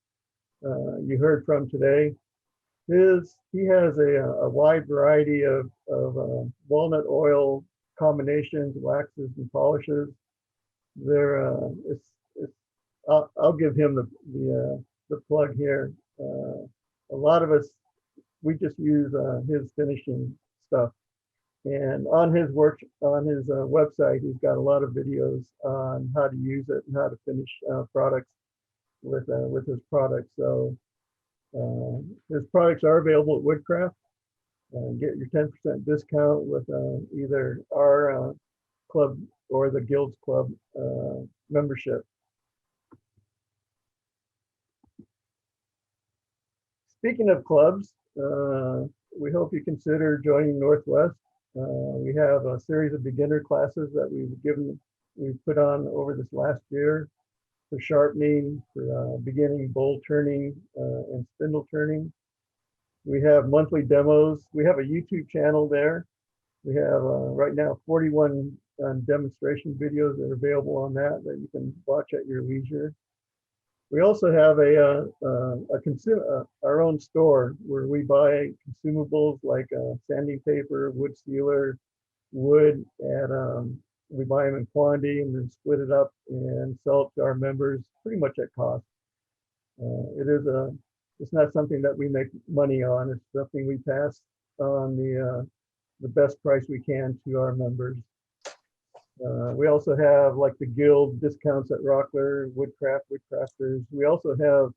you heard from today. He has a wide variety of walnut oil combinations, waxes, and polishes. I'll give him the plug here. A lot of us, we just use his finishing stuff. And on his website, he's got a lot of videos on how to use it and how to finish products with his products. So his products are available at Woodcraft. Get your 10% discount with either our club or the Guild's Club membership. Speaking of clubs, we hope you consider joining Northwest. We have a series of beginner classes that we've put on over this last year for sharpening, for beginning bowl turning and spindle turning. We have monthly demos. We have a YouTube channel there. We have right now 41 demonstration videos that are available on that you can watch at your leisure. We also have our own store where we buy consumables like sanding paper, wood sealer, wood, and we buy them in quantity and then split it up and sell it to our members pretty much at cost. It's not something that we make money on. It's something we pass on the best price we can to our members. We also have like the Guild discounts at Rockler, Woodcrafters. We also have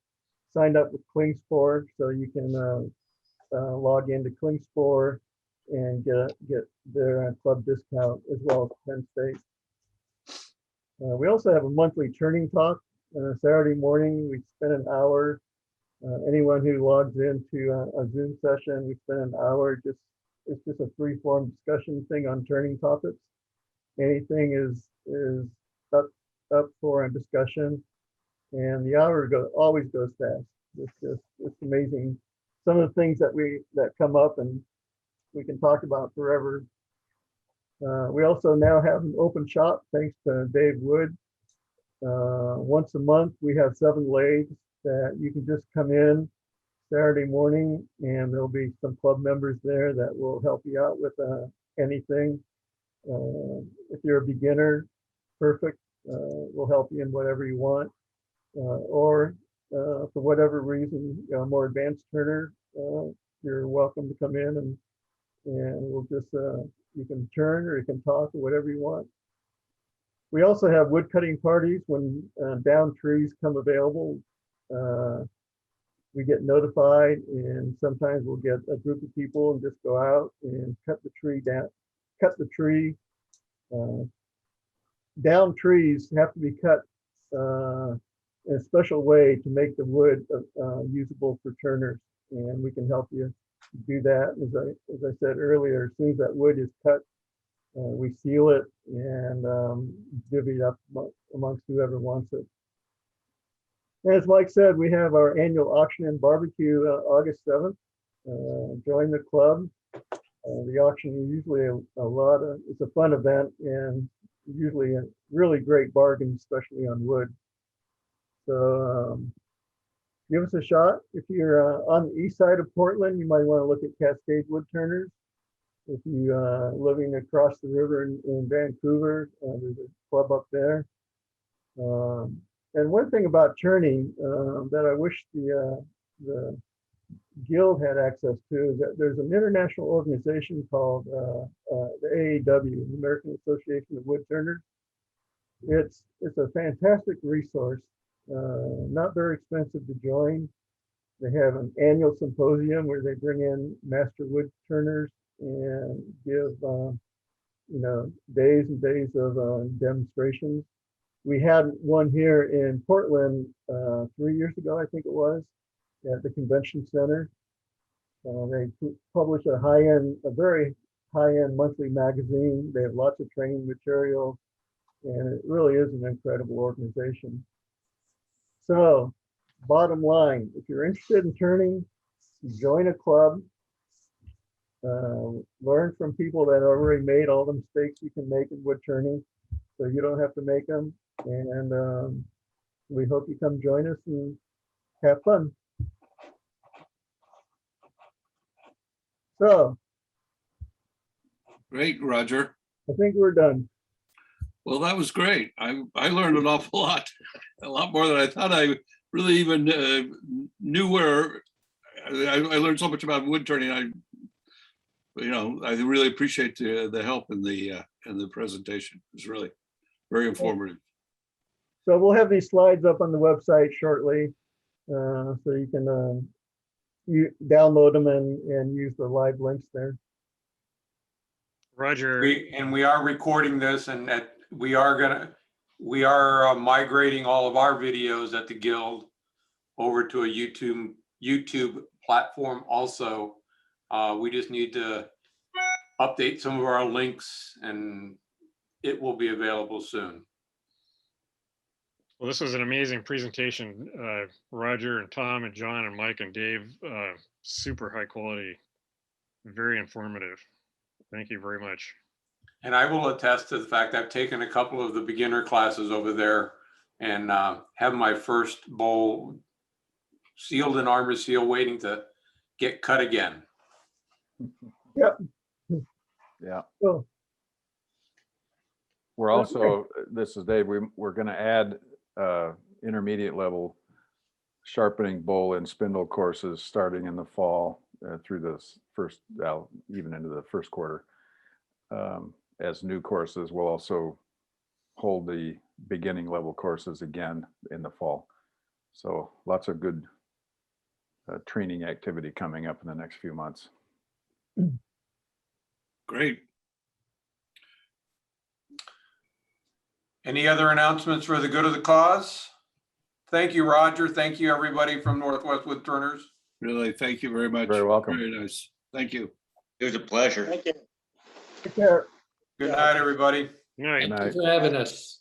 signed up with Klingspor, so you can log into Klingspor and get their club discount as well as Penn State. We also have a monthly turning talk. Saturday morning, we spend an hour. Anyone who logs into a Zoom session, we spend an hour. It's just a free-form discussion thing on turning topics. Anything is up for a discussion, and the hour always goes fast. It's amazing. Some of the things that come up and we can talk about forever. We also now have an open shop thanks to Dave Wood. Once a month, we have 7 lathes that you can just come in Saturday morning, and there'll be some club members there that will help you out with anything. If you're a beginner, perfect. We'll help you in whatever you want. Or for whatever reason, a more advanced turner, you're welcome to come in and we'll just, you can turn or you can talk or whatever you want. We also have wood cutting parties when down trees come available. We get notified, and sometimes we'll get a group of people and just go out and cut the tree down. Down trees have to be cut in a special way to make the wood usable for turners, and we can help you do that. As I said earlier, as soon as that wood is cut, we seal it and divvy it up amongst whoever wants it. As Mike said, we have our annual auction and barbecue August 7th. Join the club. The auction is usually it's a fun event and usually a really great bargain, especially on wood. So give us a shot. If you're on the east side of Portland, you might want to look at Cascade Wood Turners. If you living across the river in Vancouver, there's a club up there. And one thing about turning that I wish the guild had access to is that there's an international organization called the AAW, the American Association of Woodturners. It's a fantastic resource, not very expensive to join. They have an annual symposium where they bring in master wood turners and give days and days of demonstrations. We had one here in Portland 3 years ago, I think it was, at the convention center. They publish a very high-end monthly magazine. They have lots of training material, and it really is an incredible organization. So, bottom line, if you're interested in turning, join a club. Learn from people that already made all the mistakes you can make in wood turning, so you don't have to make them. And we hope you come join us and have fun. So Great, Roger. I think we're done. Well, that was great. I learned an awful lot, a lot more than I thought I really even knew where. I learned so much about wood turning. I really appreciate the help in the presentation. It was really very informative. So we'll have these slides up on the website shortly, so you can download them and use the live links there. Roger. We are recording this, and that we are migrating all of our videos at the Guild over to a YouTube platform also. We just need to update some of our links, and it will be available soon. Well, this was an amazing presentation. Roger and Tom and John and Mike and Dave, super high quality, very informative. Thank you very much. And I will attest to the fact I've taken a couple of the beginner classes over there and have my first bowl sealed in armor seal waiting to get cut again. Yep. Yeah. Cool. We're also, this is Dave, we're going to add intermediate level sharpening bowl and spindle courses starting in the fall through this first, even into the first quarter. As new courses, we'll also hold the beginning level courses again in the fall. So lots of good training activity coming up in the next few months. Great. Any other announcements for the good of the cause? Thank you, Roger. Thank you, everybody from Northwest Woodturners. Really, thank you very much. Very welcome. Very nice. Thank you. It was a pleasure. Thank you. Take care. Good night, everybody. Good night. Thank you for having us.